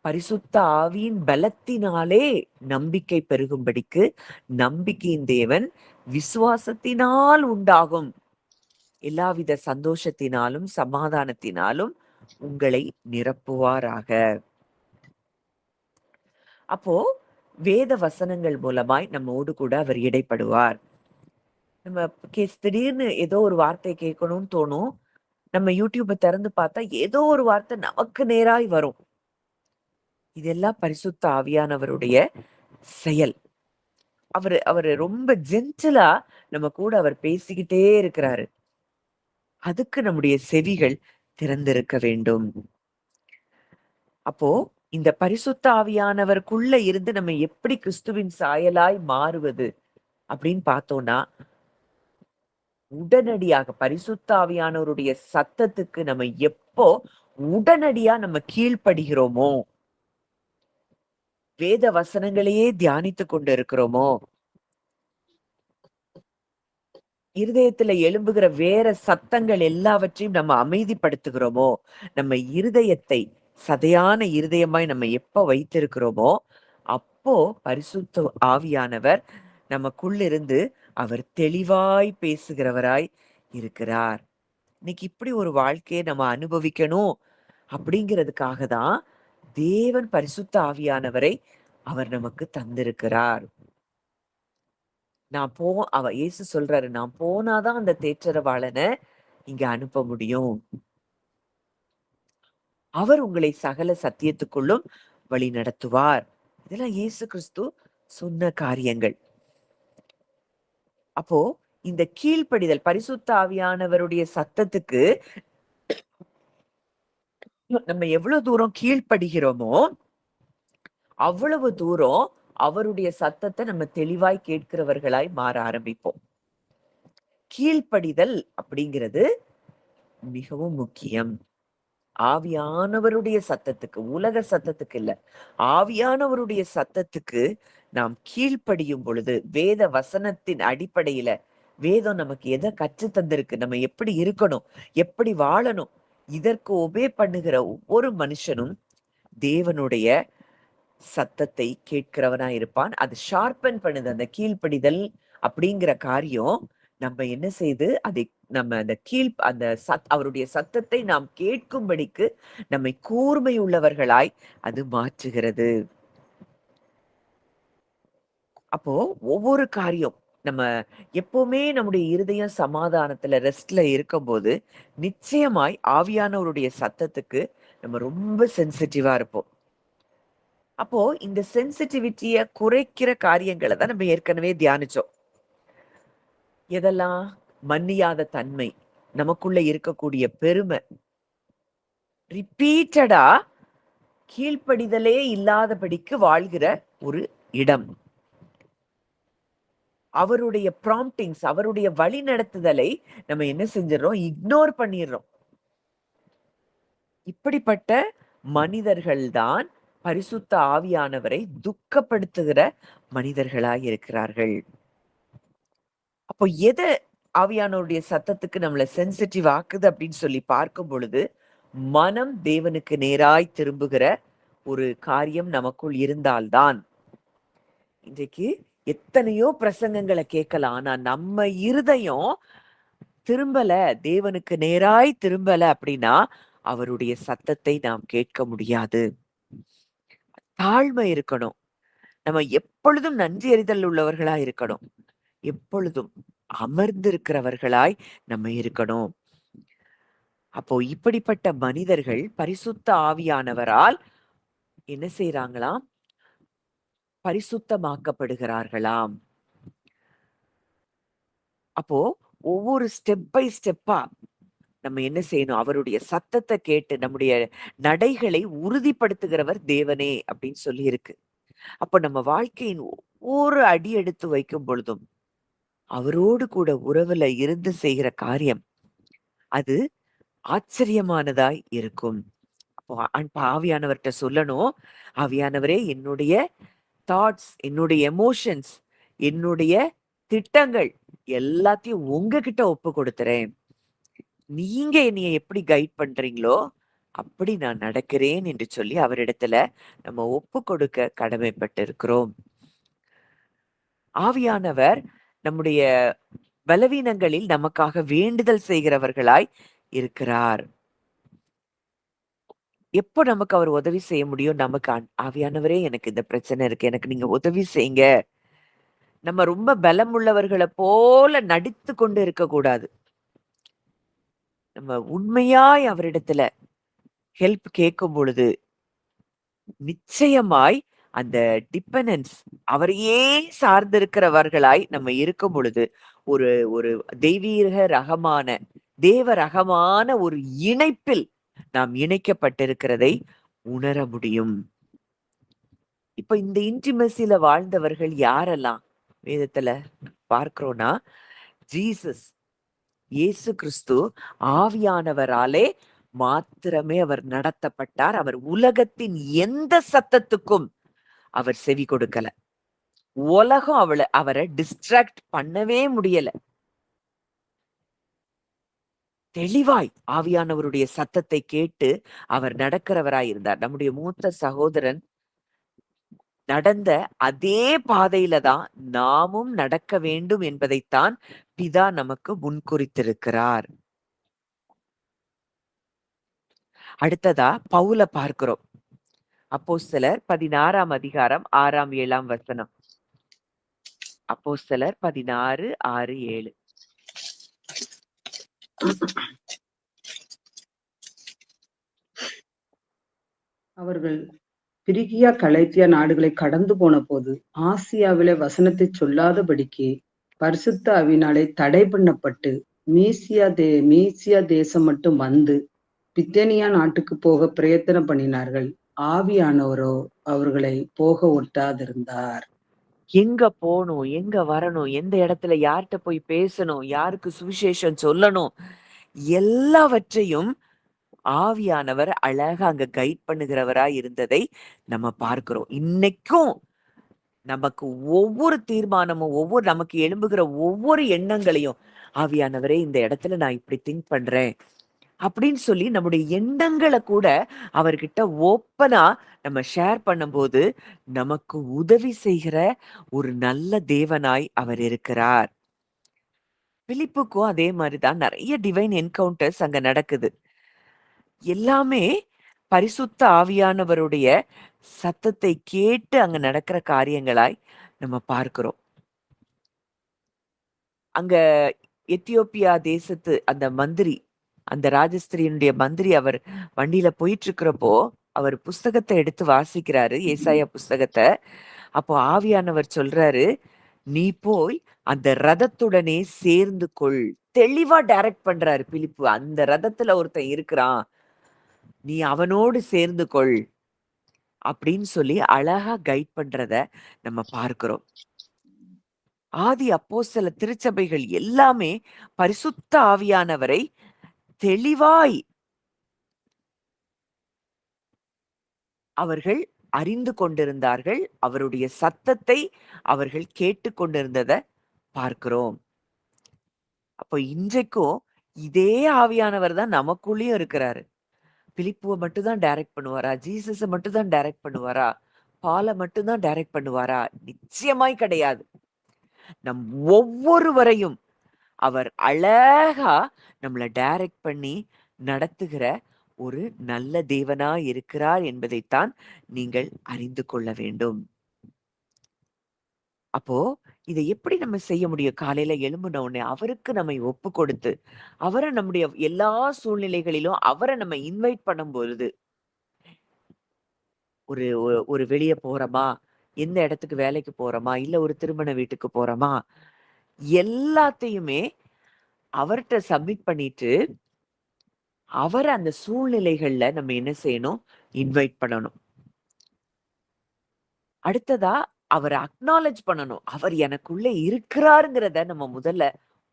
பரிசுத்த ஆவியின் பலத்தினாலே நம்பிக்கை பெருகும்படிக்கு, நம்பிக்கையின் தேவன் விசுவாசத்தினால் உண்டாகும் எல்லாவித சந்தோஷத்தினாலும், சமாதானத்தினாலும் உங்களை நிரப்புவாராக. அப்போ வேத வசனங்கள் மூலமாய் நம்மோடு கூட அவர் இடைப்படுவார். நம்ம திடீர்னு ஏதோ ஒரு வார்த்தை கேட்கணும்னு தோணும். நம்ம யூடியூப திறந்து பார்த்தா ஏதோ ஒரு வார்த்தை நமக்கு நேராய் வரும். இதெல்லாம் பரிசுத்த ஆவியானவருடைய செயல். அவரு அவரு ரொம்ப ஜென்டிலா நம்ம கூட அவர் பேசிக்கிட்டே இருக்கிறாரு. அதுக்கு நம்முடைய செவிகள் திறந்திருக்க வேண்டும். அப்போ இந்த பரிசுத்த ஆவியானவருக்குள்ள இருந்து நம்ம எப்படி கிறிஸ்துவின் சாயலாய் மாறுவது அப்படின்னு பார்த்தோம்னா, உடனடியாக பரிசுத்த ஆவியானவருடைய சத்தத்துக்கு நம்ம எப்போ உடனடியா நம்ம கீழ்ப்படுகிறோமோ, வேத வசனங்களையே தியானித்துக் கொண்டு இருக்கிறோமோ, இருதயத்துல எழும்புகிற வேற சத்தங்கள் எல்லாவற்றையும் நம்ம அமைதிப்படுத்துகிறோமோ, நம்ம இருதயத்தை சதையான இருதயமாய் நம்ம எப்ப வைத்திருக்கிறோமோ, அப்போ பரிசுத்த ஆவியானவர் நமக்குள்ளிருந்து அவர் தெளிவாய் பேசுகிறவராய் இருக்கிறார். இன்னைக்கு இப்படி ஒரு வாழ்க்கையை நம்ம அனுபவிக்கணும் அப்படிங்கிறதுக்காக தான் தேவன் பரிசுத்த ஆவியானவரை அவர் நமக்கு தந்திருக்கிறார். இயேசு சொல்றாரு, நான் போனாதான் அந்த தேற்றரவாளன இங்க அனுப்ப முடியும். அவர் உங்களை சகல சத்தியத்துக்குள்ளும் வழி நடத்துவார். இதெல்லாம் இயேசு கிறிஸ்து சொன்ன காரியங்கள். அப்போ இந்த கீழ்ப்படிதல் பரிசுத்த ஆவியானவருடைய சத்தத்துக்கு நம்ம எவ்வளவு தூரம் கீழ்ப்படுகிறோமோ, அவ்வளவு தூரம் அவருடைய சத்தத்தை நம்ம தெளிவாய் கேட்கிறவர்களாய் மாற ஆரம்பிப்போம். கீழ்ப்படிதல் அப்படிங்கிறது மிகவும் முக்கியம். ஆவியானவருடைய சத்தத்துக்கு, உலக சத்தத்துக்கு இல்ல. ஆவியானவருடைய சத்தத்துக்கு நாம் கீழ்ப்படியும் பொழுது, வேத வசனத்தின் அடிப்படையில வேதம் நமக்கு எதை கற்று தந்திருக்கு, நம்ம எப்படி இருக்கணும், எப்படி வாழணும், இதற்கு ஒபே பண்ணுகிற ஒவ்வொரு மனுஷனும் தேவனுடைய சத்தத்தை கேட்கிறவனா இருப்பான். அது ஷார்பன் பண்ணுது. அந்த கீழ்ப்படிதல் அப்படிங்கிற காரியம் நம்ம என்ன செய்து அதை நம்ம அந்த அவருடைய சத்தத்தை நாம் கேட்கும்படிக்கு நம்மை கூர்மை உள்ளவர்களாய் அது மாற்றுகிறது. அப்போ ஒவ்வொரு காரியம் நம்ம எப்பவுமே நம்முடைய இருதயம் சமாதானத்துல ரெஸ்ட்ல இருக்கும்போது நிச்சயமாய் ஆவியானவருடைய சத்தத்துக்கு நம்ம ரொம்ப சென்சிட்டிவா இருப்போம். அப்போ இந்த சென்சிட்டிவிட்டிய குறைக்கிற காரியங்களை தான் நம்ம ஏற்கனவே தியானிச்சோம். எதெல்லாம்? மன்னியாத தன்மை, நமக்குள்ள இருக்கக்கூடிய பெருமை, ரிப்பீட்டடா கீழ்ப்படிதலே இல்லாதபடிக்கு வாழ்கிற ஒரு இடம். அவருடைய ப்ராம்ப்டிங்ஸ், அவருடைய வழி நடத்துதலை நம்ம என்ன செஞ்சிடறோம்? இக்னோர் பண்ணிடுறோம். இப்படிப்பட்ட மனிதர்கள் தான் பரிசுத்த ஆவியானவரை துக்கப்படுத்துகிற மனிதர்களாய் இருக்கிறார்கள். அப்போ எதை ஆவியானவருடைய சத்தத்துக்கு நம்மள சென்சிட்டிவ் ஆக்குது அப்படின்னு சொல்லி பார்க்கும் பொழுது, மனம் தேவனுக்கு நேராய் திரும்புகிற ஒரு காரியம் நமக்குள் இருந்தால்தான். இன்றைக்கு எத்தனையோ பிரசங்கங்களை கேட்கலாம். ஆனா நம்ம இருதயம் திரும்பல, தேவனுக்கு நேராய் திரும்பல அப்படின்னா அவருடைய சத்தத்தை நாம் கேட்க முடியாது. தாழ்மை இருக்கணும். நம்ம எப்பொழுதும் நன்றி அறிதல் உள்ளவர்களா இருக்கணும். எப்பொழுதும் அமர்ந்திருக்கிறவர்களாய் நம்ம இருக்கணும். அப்போ இப்படிப்பட்ட மனிதர்கள் பரிசுத்த ஆவியானவரால் என்ன செய்றாங்களாம்? பரிசுத்தமாக்கப்படுகிறார்களாம். அப்போ ஒவ்வொரு ஸ்டெப் பை ஸ்டெப்பா நம்ம என்ன செய்யணும்? அவருடைய சத்தத்தை கேட்டு நம்முடைய நடைகளை உறுதிப்படுத்துகிறவர் தேவனே அப்படின்னு சொல்லி இருக்கு. அப்ப நம்ம வாழ்க்கையின் ஒவ்வொரு அடி எடுத்து வைக்கும் பொழுதும் அவரோடு கூட உறவுல இருந்து செய்கிற காரியம் அது ஆச்சரியமானதாய் இருக்கும். அப்போ ஆவியானவர்ட்ட சொல்லணும், ஆவியானவரே என்னுடைய தாட்ஸ், என்னுடைய எமோஷன்ஸ், என்னுடைய திட்டங்கள் எல்லாத்தையும் உங்ககிட்ட ஒப்பு கொடுத்துறேன். நீங்க என்னைய எப்படி கைட் பண்றீங்களோ அப்படி நான் நடக்கிறேன் என்று சொல்லி அவரிடத்துல நம்ம ஒப்பு கொடுக்க கடமைப்பட்டிருக்கிறோம். ஆவியானவர் நம்முடைய பலவீனங்களில் நமக்காக வேண்டுதல் செய்கிறவர்களாய் இருக்கிறார். எப்போ நமக்கு அவர் உதவி செய்ய முடியும்? நமக்கு ஆவியானவரே எனக்கு இந்த பிரச்சனை இருக்கு, எனக்கு நீங்க உதவி செய்யுங்க. நம்ம ரொம்ப பலம் உள்ளவர்களை போல நடித்து கொண்டு இருக்கக்கூடாது. நம்ம உண்மையாய் அவரிடத்துல ஹெல்ப் கேட்கும் பொழுது நிச்சயமாய் அந்த டிபெண்டன்ஸ் அவரையே சார்ந்திருக்கிறவர்களாய் நம்ம இருக்கும் பொழுது ஒரு ஒரு தெய்வீக ரகமான தேவ ரகமான ஒரு இணைப்பில் நாம் இணைக்கப்பட்டிருக்கிறதை உணர முடியும். இப்ப இந்த இன்டிமெசில வாழ்ந்தவர்கள் யாரெல்லாம் வேதத்துல பார்க்கிறோம்னா, ஜீசஸ் இயேசு கிறிஸ்து ஆவியானவராலே மாத்திரமே அவர் நடத்தப்பட்டார். அவர் உலகத்தின் எந்த சத்தத்துக்கும் அவர் செவி கொடுக்கல. உலகம் அவரை டிஸ்ட்ராக்ட் பண்ணவே முடியல. தெளிவாய் ஆவியானவருடைய சத்தத்தை கேட்டு அவர் நடக்கிறவராய் இருந்தார். நம்முடைய மூத்த சகோதரன் நடந்த அதே பாதையில தான் நாமும் நடக்க வேண்டும் என்பதைத்தான் பிதா நமக்கு முன்குறித்திருக்கிறார். அடுத்ததா பவுல பார்க்கிறோம். அப்போஸ்தலர் 16ஆம் அதிகாரம் 6ஆம் 7ஆம் வசனம். அப்போஸ்தலர் 16 6 7. அவர்கள் பிரிகியா கலைத்தியா நாடுகளை கடந்து போன போது ஆசியாவிலே வசனத்தை சொல்லாதபடிக்கு பரிசுத்த ஆவியினாலே தடை பண்ணப்பட்டு மீசியா தேசம் மட்டும் வந்து பித்தேனியா நாட்டுக்கு போக பிரயத்தனம் பண்ணினார்கள். ஆவியானவரோ அவர்களை போக ஒட்டாதிருந்தார். எங்க போகணும், எங்க வரணும், எந்த இடத்துல யார்கிட்ட போய் பேசணும், யாருக்கு சுவிசேஷம் சொல்லணும், எல்லாவற்றையும் ஆவியானவர் அழகா அங்க கைட் பண்ணுகிறவரா இருந்ததை நம்ம பார்க்கிறோம். இன்னைக்கும் நமக்கு ஒவ்வொரு தீர்மானமும் நமக்கு எழும்புகிற ஒவ்வொரு எண்ணங்களையும் ஆவியானவரே இந்த இடத்துல நான் இப்படி திங்க் பண்றேன் அப்படின்னு சொல்லி நம்முடைய எண்ணங்களை கூட அவர்கிட்ட ஓப்பனா நம்ம ஷேர் பண்ணும்போது நமக்கு உதவி செய்கிற ஒரு நல்ல தேவனாய் அவர் இருக்கிறார். பிலிப்புக்கும் அதே மாதிரிதான் நிறைய டிவைன் என்கவுண்டர்ஸ் அங்க நடக்குது. எல்லாமே பரிசுத்த ஆவியானவருடைய சத்தத்தை கேட்டு அங்க நடக்கிற காரியங்களாய் நம்ம பார்க்கிறோம். அங்க எத்தியோப்பியா தேசத்து அந்த மந்திரி, அந்த ராஜஸ்திரியினுடைய மந்திரி அவர் வண்டியில போயிட்டு இருக்கிறப்போ அவர் புஸ்தகத்தை எடுத்து வாசிக்கிறாரு, ஏசாயா புஸ்தகத்தை. அப்போ ஆவியானவர் சொல்றாரு, நீ போய் அந்த ரதத்துடனே சேர்ந்து கொள். தெளிவா டைரக்ட் பண்றாரு பிலிப்பு. அந்த ரதத்துல ஒருத்தன் இருக்கிறான், நீ அவனோடு சேர்ந்து கொள் அப்படின்னு சொல்லி அழகா கைட் பண்றத நம்ம பார்க்கிறோம். ஆதி அப்போஸ்தல திருச்சபைகள் எல்லாமே பரிசுத்த ஆவியானவரை தெளிவாய் அவர்கள் அறிந்து கொண்டிருந்தார்கள். அவருடைய சத்தத்தை அவர்கள் கேட்டு கொண்டிருந்தத பார்க்கிறோம். அப்போ இன்றைக்கும் இதே ஆவியானவர் தான் நமக்குள்ளேயும் இருக்கிறாரு. பிலிப்புவை மட்டும் தான் டைரக்ட் பண்ணுவாரா? ஜீசஸை மட்டும் தான் டைரக்ட் பண்ணுவாரா? பாலை மட்டும் தான் டைரக்ட் பண்ணுவாரா? நிச்சயமாய் கிடையாது. நம் ஒவ்வொருவரையும் அவர் அழகா நம்மள டைரக்ட் பண்ணி நடத்துகிற ஒரு நல்ல தேவனா இருக்கிறார் என்பதைத்தான் நீங்கள் அறிந்து கொள்ள வேண்டும். அப்போ இதை எப்படி நம்ம செய்ய முடியும்? காலையில எழும்பின உடனே அவருக்கு நம்மை ஒப்பு கொடுத்து அவரை நம்முடைய எல்லா சூழ்நிலைகளிலும் அவரை நம்ம இன்வைட் பண்ணும் பொழுது, ஒரு ஒரு வெளிய போறோமா, எந்த இடத்துக்கு வேலைக்கு போறோமா, இல்ல ஒரு திருமண வீட்டுக்கு போறோமா, எல்லாத்தையுமே அவர்ட்ட சப்மிட் பண்ணிட்டு அவரை அந்த சூழ்நிலைகள்ல நம்ம என்ன செய்யணும்? இன்வைட் பண்ணணும். அடுத்ததா அவர அக்னாலெட்ஜ் பண்ணணும். அவர் எனக்குள்ள இருக்கிறாருங்கிறத நம்ம முதல்ல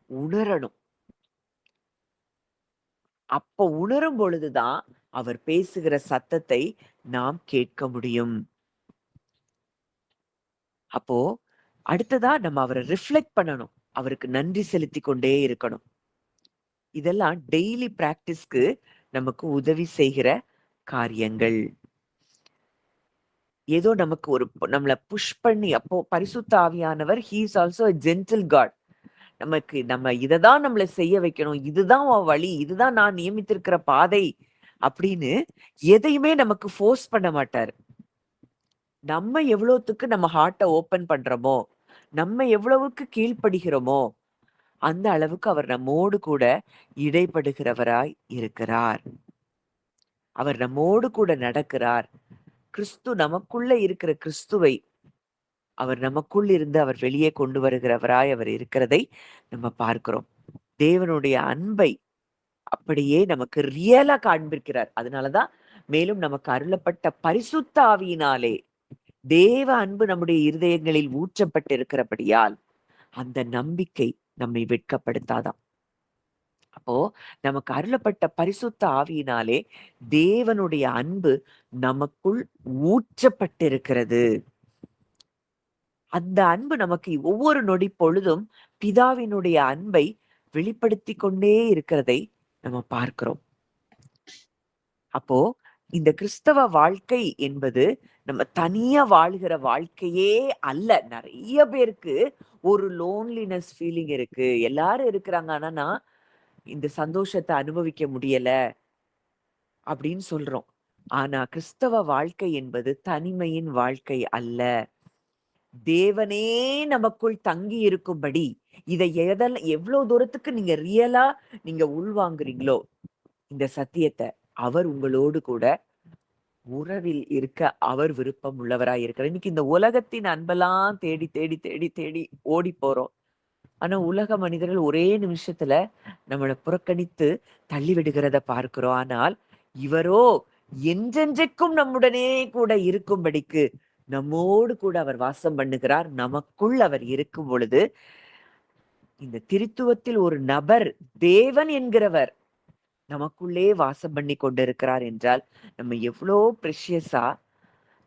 உணரணும். அப்ப உணரும் பொழுதுதான் அவர் பேசுகிற சத்தத்தை நாம் கேட்க முடியும். அப்போ அடுத்ததா நம்ம அவரை ரிஃப்ளெக்ட் பண்ணணும். அவருக்கு நன்றி செலுத்திக் கொண்டே இருக்கணும். இதெல்லாம் டெய்லி பிராக்டிஸ்க்கு நமக்கு உதவி செய்கிற காரியங்கள். ஏதோ நமக்கு ஒரு நம்மள புஷ் பண்ணி, அப்போ பரிசுத்த ஆவியானவர் he is also a gentle God. நம்ம இததான் நம்மள செய்ய வைக்கணும், இதுதான் உன் வழி, இதுதான் நான் நியமித்திருக்கிற பாதை அப்படின்னு எதையுமே நமக்கு ஃபோர்ஸ் பண்ண மாட்டாரு. நம்ம எவ்வளவுத்துக்கு நம்ம ஹார்ட்ட ஓப்பன் பண்றோமோ, நம்ம எவ்வளவுக்கு கீழ்ப்படுகிறோமோ, அந்த அளவுக்கு அவர் நம்மோடு கூட இடைப்படுகிறவராய் இருக்கிறார். அவர் நம்மோடு கூட நடக்கிறார். நமக்குள்ள இருக்கிற கிறிஸ்துவை அவர் நமக்குள் இருந்து அவர் வெளியே கொண்டு வருகிறவராய் அவர் இருக்கிறதை நம்ம பார்க்கிறோம். தேவனுடைய அன்பை அப்படியே நமக்கு ரியலா காண்பிக்கிறார். அதனாலதான் மேலும் நமக்கு அருளப்பட்ட பரிசுத்த ஆவியினாலே தேவ அன்பு நம்முடைய இருதயங்களில் ஊற்றப்பட்டிருக்கிறபடியால் அந்த நம்பிக்கை நம்மை வெட்கப்படுத்தாதாம். அப்போ நமக்கு அருளப்பட்ட பரிசுத்த ஆவியினாலே தேவனுடைய அன்பு நமக்குள் ஊற்றப்பட்டிருக்கிறது. அந்த அன்பு நமக்கு ஒவ்வொரு நொடி பொழுதும் பிதாவினுடைய அன்பை வெளிப்படுத்தி கொண்டே இருக்கிறதை நம்ம பார்க்கிறோம். அப்போ இந்த கிறிஸ்தவ வாழ்க்கை என்பது நம்ம தனியா வாழ்கிற வாழ்க்கையே அல்ல. நிறைய பேருக்கு ஒரு லோன்லினஸ் ஃபீலிங் இருக்கு. எல்லாரும் இருக்கிறாங்க, ஆனா நான் இந்த சந்தோஷத்தை அனுபவிக்க முடியல அப்படின்னு சொல்றோம். ஆனா கிறிஸ்தவ வாழ்க்கை என்பது தனிமையின் வாழ்க்கை அல்ல. தேவனே நமக்குள் தங்கி இருக்கும்படி இதை எவ்வளவு தூரத்துக்கு நீங்க ரியலா நீங்க உள்வாங்குறீங்களோ இந்த சத்தியத்தை, அவர் உங்களோடு கூட உறவில் இருக்க அவர் விருப்பம் உள்ளவராய் இருக்கிறார். இன்னைக்கு இந்த உலகத்தின் அன்பெல்லாம் தேடி தேடி தேடி தேடி ஓடி போறோம். ஆனா உலக மனிதர்கள் ஒரே நிமிஷத்துல நம்மளை புறக்கணித்து தள்ளி விடுகிறத பார்க்கிறோம். ஆனால் இவரோ என்றென்றைக்கும் நம்முடனே கூட இருக்கும்படிக்கு நம்மோடு கூட அவர் வாசம் பண்ணுகிறார். நமக்குள் அவர் இருக்கும் பொழுது இந்த திருத்துவத்தில் ஒரு நபர் தேவன் என்கிறவர் நமக்குள்ளே வாசம் பண்ணி கொண்டிருக்கிறார் என்றால் நம்ம எவ்வளோ ப்ரெஷியஸா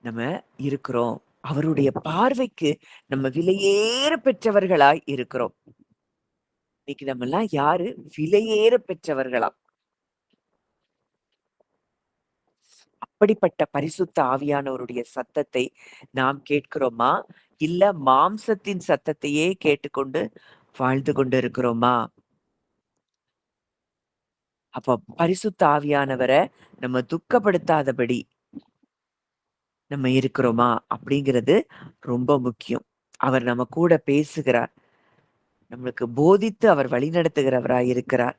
நம்ம இருக்கிறோம். அவருடைய பார்வைக்கு நம்ம விலையேற பெற்றவர்களாய் இருக்கிறோம். இன்னைக்கு நம்ம எல்லாம் யாரு? விலையேற பெற்றவர்களாம். அப்படிப்பட்ட பரிசுத்த ஆவியானவருடைய சத்தத்தை நாம் கேட்கிறோமா? இல்ல மாம்சத்தின் சத்தத்தையே கேட்டுக்கொண்டு வாழ்ந்து கொண்டு இருக்கிறோமா? அப்ப பரிசுத்த ஆவியானவரை நம்ம துக்கப்படுத்தாதபடி நம்ம இருக்கிறோமா அப்படிங்கிறது ரொம்ப முக்கியம். அவர் நம்ம கூட பேசுகிறார், நம்மளுக்கு போதித்து அவர் வழி நடத்துகிறவராய் இருக்கிறார்.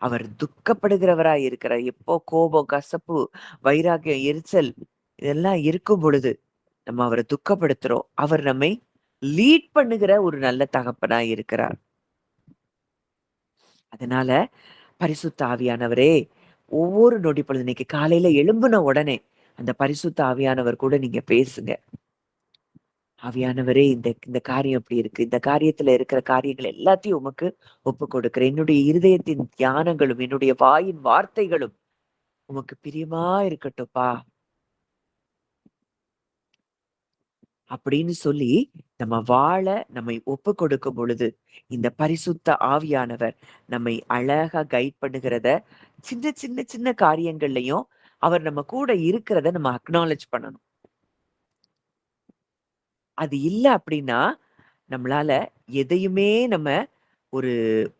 அவர் துக்கப்படுகிறவராய் இருக்கிறார். எப்போ கோபம், கசப்பு, வைராகியம், எரிச்சல் இதெல்லாம் இருக்கும் பொழுது நம்ம அவரை துக்கப்படுத்துறோம். அவர் நம்மை லீட் பண்ணுகிற ஒரு நல்ல தகப்பனாய் இருக்கிறார். அதனால பரிசுத்த ஆவியானவரே, ஒவ்வொரு நொடி பொழுது இன்னைக்கு காலையில எழும்புன உடனே அந்த பரிசுத்த ஆவியானவர் கூட நீங்க பேசுங்க. ஆவியானவரே, இந்த இந்த காரியம் எப்படி இருக்கு, இந்த காரியத்துல இருக்கிற காரியங்கள் எல்லாத்தையும் உமக்கு ஒப்பு கொடுக்கிறேன். என்னுடைய இருதயத்தின் தியானங்களும் என்னுடைய வாயின் வார்த்தைகளும் உமக்கு பிரியமா இருக்கட்டும்ப்பா அப்படின்னு சொல்லி நம்ம வாழ நம்மை ஒப்பு கொடுக்கும் பொழுது இந்த பரிசுத்த ஆவியானவர் நம்மை அழகா கைட் பண்ணுகிறத, சின்ன சின்ன சின்ன காரியங்கள்லயும் அவர் நம்ம கூட இருக்கிறத நம்ம அக்னாலேஜ் பண்ணணும். அது இல்ல அப்படின்னா நம்மளால எதையுமே நம்ம ஒரு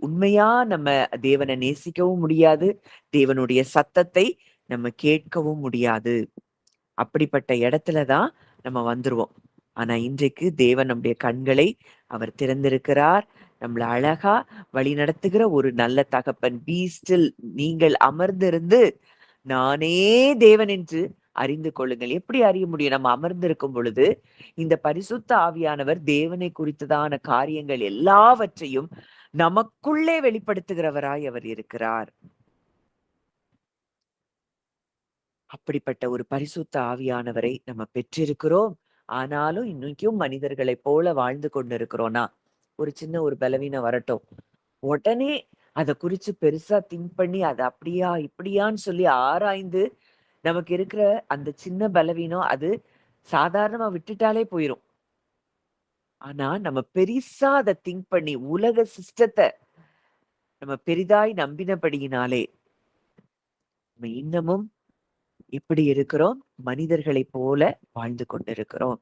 உண்மையா நம்ம தேவனை நேசிக்கவும் முடியாது, தேவனுடைய சத்தத்தை நம்ம கேட்கவும் முடியாது. அப்படிப்பட்ட இடத்துலதான் நம்ம வந்துருவோம். ஆனா இன்றைக்கு தேவன் நம்முடைய கண்களை அவர் திறந்திருக்கிறார். நம்மள அழகா வழி நடத்துகிற ஒரு நல்ல தகப்பன். பீ ஸ்டில், நீங்கள் அமர்ந்திருந்து நானே தேவன் என்று அறிந்து கொள்ளுங்கள். எப்படி அறிய முடியும்? நம்ம அமர்ந்திருக்கும் பொழுது இந்த பரிசுத்த ஆவியானவர் தேவனை குறித்ததான காரியங்கள் எல்லாவற்றையும் நமக்குள்ளே வெளிப்படுத்துகிறவராய் அவர் இருக்கிறார். அப்படிப்பட்ட ஒரு பரிசுத்த ஆவியானவரை நம்ம பெற்றிருக்கிறோம். ஆனாலும் இன்னைக்கும் மனிதர்களைப் போல வாழ்ந்து கொண்டிருக்கிறோம்னா, ஒரு சின்ன ஒரு பலவீனம் வரட்டும், உடனே அத குறிச்சு பெருசா திங்க் பண்ணி அது அப்படியா இப்படியான்னு சொல்லி ஆராய்ந்து நமக்கு இருக்கிற அந்த சின்ன பலவீனம் அது சாதாரணமா விட்டுட்டாலே போயிரும். ஆனா நம்ம பெரிசா அதை திங்க் பண்ணி உலக சிஸ்டத்தை நம்ம பெரிதாய் நம்பினபடியினாலே நம்ம இன்னமும் எப்படி இருக்கிறோம்? மனிதர்களைப் போல வாழ்ந்து கொண்டிருக்கிறோம்.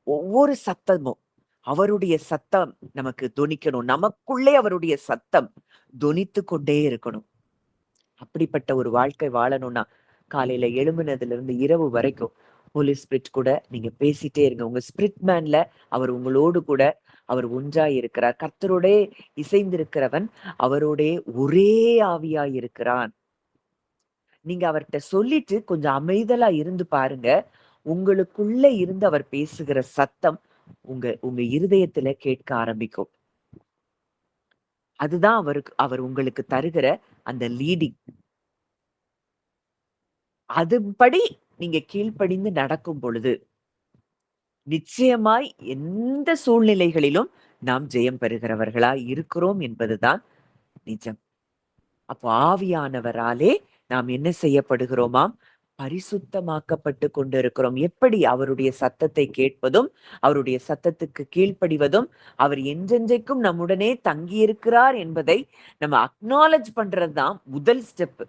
ஒவ்வொரு சத்தமும் அவருடைய சத்தம் நமக்கு தொனிக்கணும். நமக்குள்ளே அவருடைய சத்தம் தொனித்து கொண்டே இருக்கணும். அப்படிப்பட்ட ஒரு வாழ்க்கை வாழணும்னா காலையில எழும்புனதுல இருந்து இரவு வரைக்கும் ஹோலி ஸ்பிரிட் கூட நீங்க பேசிட்டே இருங்க. உங்க ஸ்பிரிட் மேன்ல அவர் உங்களோடு கூட அவர் ஒன்றாய் இருக்கிறார். கர்த்தரோடே இசைந்திருக்கிறவன் அவரோடே ஒரே ஆவியாய் இருக்கிறான். நீங்க அவர்ட்ட சொல்லிட்டு கொஞ்சம் அமைதலா இருந்து பாருங்க. உங்களுக்குள்ள இருந்து அவர் பேசுகிற சத்தம் உங்க உங்க இருதயத்துல கேட்க ஆரம்பிக்கும். அதுதான் அவர் உங்களுக்கு தருகிற அந்த லீடிங். அதுபடி நீங்க கீழ்ப்படிந்து நடக்கும் பொழுது, நிச்சயமாய் எந்த சூழ்நிலைகளிலும் நாம் ஜெயம் பெறுகிறவர்களாய் இருக்கிறோம் என்பதுதான் நிஜம். அப்போ ஆவியானவராலே நாம் என்ன செய்யப்படுகிறோமாம்? பரிசுத்தமாக்கப்பட்டு கொண்டிருக்கிறோம். எப்படி? அவருடைய சத்தத்தை கேட்பதும், அவருடைய சத்தத்துக்கு கீழ்ப்படிவதும், அவர் என்றென்றைக்கும் நம்முடனே தங்கியிருக்கிறார் என்பதை நம்ம அக்னாலஜ் பண்றது தான் முதல் ஸ்டெப்.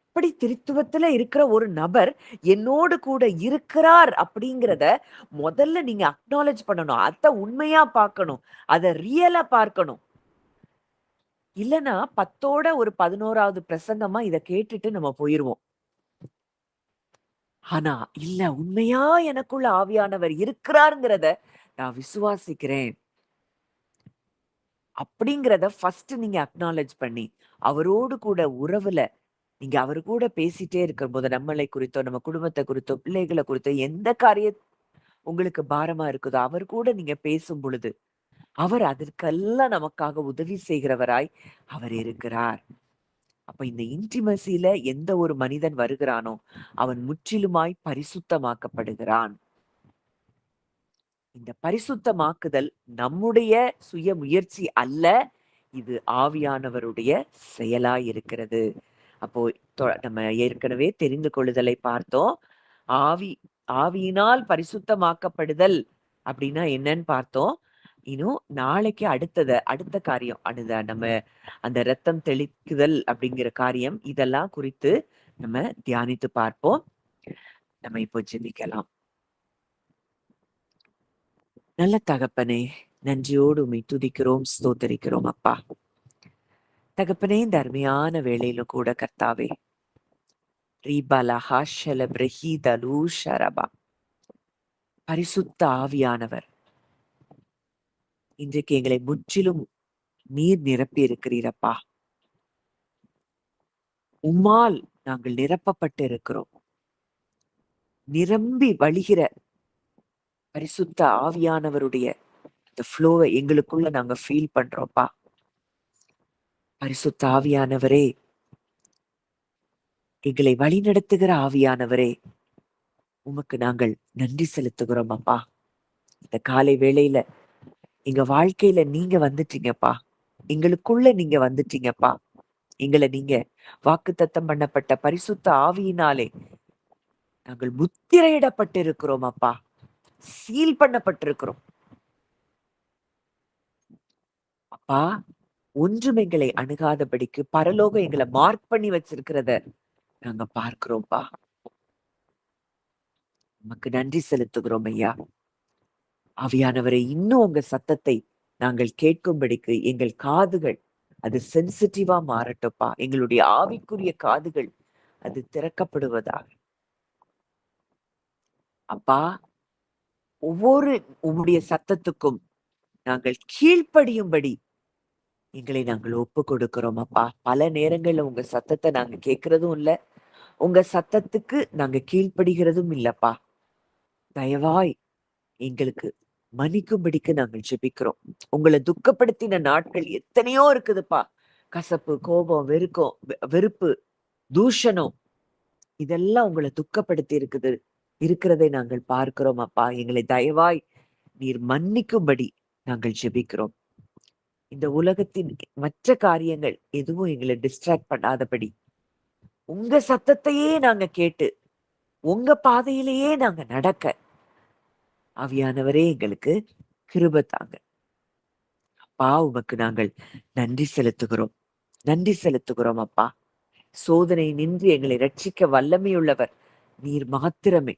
இப்படி திருத்துவத்துல இருக்கிற ஒரு நபர் என்னோடு கூட இருக்கிறார் அப்படிங்கிறத முதல்ல நீங்க அக்னாலஜ் பண்ணணும். அத உண்மையா பார்க்கணும். அத ரியலா பார்க்கணும். இல்லன்னா 10ஓட ஒரு 11வது பிரசங்கமா இத கேட்டுட்டு நம்ம போயிருவோம். ஆனா, இல்ல உண்மையா எனக்குள்ள ஆவியானவர் இருக்கிறார்ங்கிறத நான் விசுவாசிக்கிறேன். அப்படிங்கிறத ஃபர்ஸ்ட் நீங்க அக்னாலஜ் பண்ணி, அவரோடு கூட உறவுல நீங்க அவரு கூட பேசிட்டே இருக்கும்போது, நம்மளை குறித்தோ, நம்ம குடும்பத்த குறித்தோ, பிள்ளைகள குறித்தோ எந்த காரியம் உங்களுக்கு பாரமா இருக்குதோ, அவர் கூட நீங்க பேசும் பொழுது, அவர் அதற்கெல்லாம் நமக்காக உதவி செய்கிறவராய் அவர் இருக்கிறார். அப்ப இந்த இன்டிமசில எந்த ஒரு மனிதன் வருகிறானோ, அவன் முற்றிலுமாய் பரிசுத்தமாக்கப்படுகிறான். இந்த பரிசுத்தமாக்குதல் நம்முடைய சுய முயற்சி அல்ல. இது ஆவியானவருடைய செயலாய் இருக்கிறது. அப்போ நம்ம ஏற்கனவே தெரிந்து கொள்ளுதலை பார்த்தோம். ஆவி ஆவியினால் பரிசுத்தமாக்கப்படுதல் அப்படின்னா என்னன்னு பார்த்தோம். இன்னும் நாளைக்கு அடுத்த காரியம் நம்ம அந்த ரத்தம் தெளிக்குதல் அப்படிங்கிற காரியம் இதெல்லாம் குறித்து நம்ம தியானித்து பார்ப்போம். நம்ம இப்போ ஜெபிக்கலாம். நல்ல தகப்பனே, நன்றியோடு உம்மை துதிக்கிறோம், ஸ்தோத்தரிக்கிறோம் அப்பா. தகப்பனே, இந்த அருமையான வேளையிலும் கூட கர்த்தாவே, பரிசுத்த ஆவியானவர் இன்றைக்கு எங்களை முற்றிலும் நீர் நிரப்பி இருக்கிறீரப்பா. உம்மால் நாங்கள் நிரப்பப்பட்டு இருக்கிறோம். நிரம்பி வழிகிற பரிசுத்த ஆவியானவருடைய அந்த ஃப்ளோவை எங்களுக்குள்ள நாங்க ஃபீல் பண்றோம்ப்பா. பரிசுத்த ஆவியானவரே, எங்களை வழிநடத்துகிற ஆவியானவரே, உமக்கு நாங்கள் நன்றி செலுத்துகிறோம் அப்பா. இந்த காலை வேளையில எங்க வாழ்க்கையில நீங்க வந்துட்டீங்கப்பா. எங்களுக்குள்ள நீங்க வந்துட்டீங்கப்பா. எங்களை நீங்க வாக்குத்தத்தம் பண்ணப்பட்ட பரிசுத்த ஆவியினாலே நாங்கள் முத்திரையிடப்பட்டிருக்கிறோம் அப்பா. சீல் பண்ணப்பட்டிருக்கிறோம் அப்பா. ஒன்றும் எங்களை அணுகாதபடிக்கு பரலோகம் எங்களை மார்க் பண்ணி வச்சிருக்கிறத நாங்க பார்க்கிறோம்ப்பா. உமக்கு நன்றி செலுத்துகிறோம் ஐயா. ஆவியானவரை இன்னும் உங்க சத்தத்தை நாங்கள் கேட்கும்படிக்கு எங்கள் காதுகள் அது சென்சிட்டிவா மாறட்டும்ப்பா. எங்களுடைய ஆவிக்குரிய காதுகள் அது திறக்கப்படுவதாக. அப்பா, ஒவ்வொரு உம்முடைய சத்தத்துக்கும் நாங்கள் கீழ்ப்படியும்படி எங்களை நாங்கள் ஒப்பு கொடுக்கிறோம் அப்பா. பல நேரங்கள்ல உங்க சத்தத்தை நாங்க கேட்கறதும் இல்ல, உங்க சத்தத்துக்கு நாங்க கீழ்ப்படிகிறதும் இல்லப்பா. தயவாய் எங்களுக்கு மன்னிக்கும்படிக்கு நாங்கள் ஜெபிக்கிறோம். உங்களை துக்கப்படுத்தின நாட்கள் எத்தனையோ இருக்குதுப்பா. கசப்பு, கோபம், வெறுப்பு, தூஷணம் இதெல்லாம் உங்களை துக்கப்படுத்தி இருக்கிறதை நாங்கள் பார்க்கிறோம் அப்பா. எங்களை தயவாய் நீர் மன்னிக்கும்படி நாங்கள் ஜெபிக்கிறோம். இந்த உலகத்தின் மற்ற காரியங்கள் எதுவும் எங்களை டிஸ்ட்ராக்ட் பண்ணாதபடி உங்க சத்தத்தையே நாங்க கேட்டு உங்க பாதையிலேயே நாங்க நடக்க ஆவியானவரே எங்களுக்கு கிருபை தாங்க. அப்பா, உமக்கு நாங்கள் நன்றி செலுத்துகிறோம். நன்றி செலுத்துகிறோம் அப்பா. சோதனை நின்று எங்களை ரட்சிக்க வல்லமையுள்ளவர் நீர் மாத்திரமே.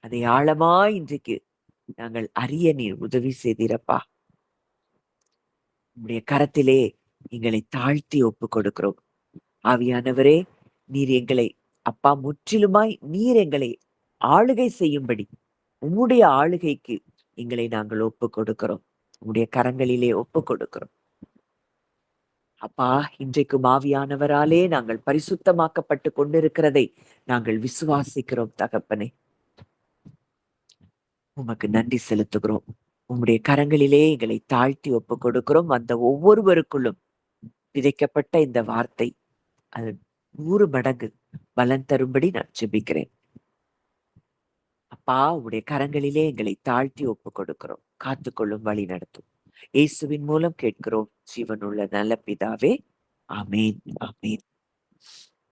அதை ஆழமாய் இன்றைக்கு நாங்கள் அறிய நீர் உதவி செய்தீரப்பா. உம்முடைய கரத்திலே எங்களை தாழ்த்தி ஒப்பு கொடுக்கிறோம். ஆவியானவரே, நீர் எங்களை அப்பா முற்றிலுமாய் நீர் எங்களை ஆளுகை செய்யும்படி உம்முடைய ஆளுகைக்கு எங்களை நாங்கள் ஒப்பு கொடுக்கிறோம். உம்முடைய கரங்களிலே ஒப்பு கொடுக்கிறோம். அப்பா, இன்றைக்கும் ஆவியானவராலே நாங்கள் பரிசுத்தமாக்கப்பட்டு கொண்டிருக்கிறதை நாங்கள் விசுவாசிக்கிறோம் தகப்பனே. உமக்கு நன்றி செலுத்துகிறோம். உம்முடைய கரங்களிலே எங்களை தாழ்த்தி ஒப்புக் கொடுக்கிறோம். அந்த ஒவ்வொருவருக்குள்ளும் விதைக்கப்பட்ட இந்த வார்த்தை அது 100 மடங்கு பலன் தரும்படி நான் ஜெபிக்கிறேன். அப்பா, உம்முடைய கரங்களிலே எங்களை தாழ்த்தி ஒப்புக் கொடுக்கிறோம். காத்துக்கொள்ளும், வழி நடத்தும். இயேசுவின் மூலம் கேட்கிறோம் ஜீவனுள்ள நல்ல பிதாவே. ஆமென், ஆமென்.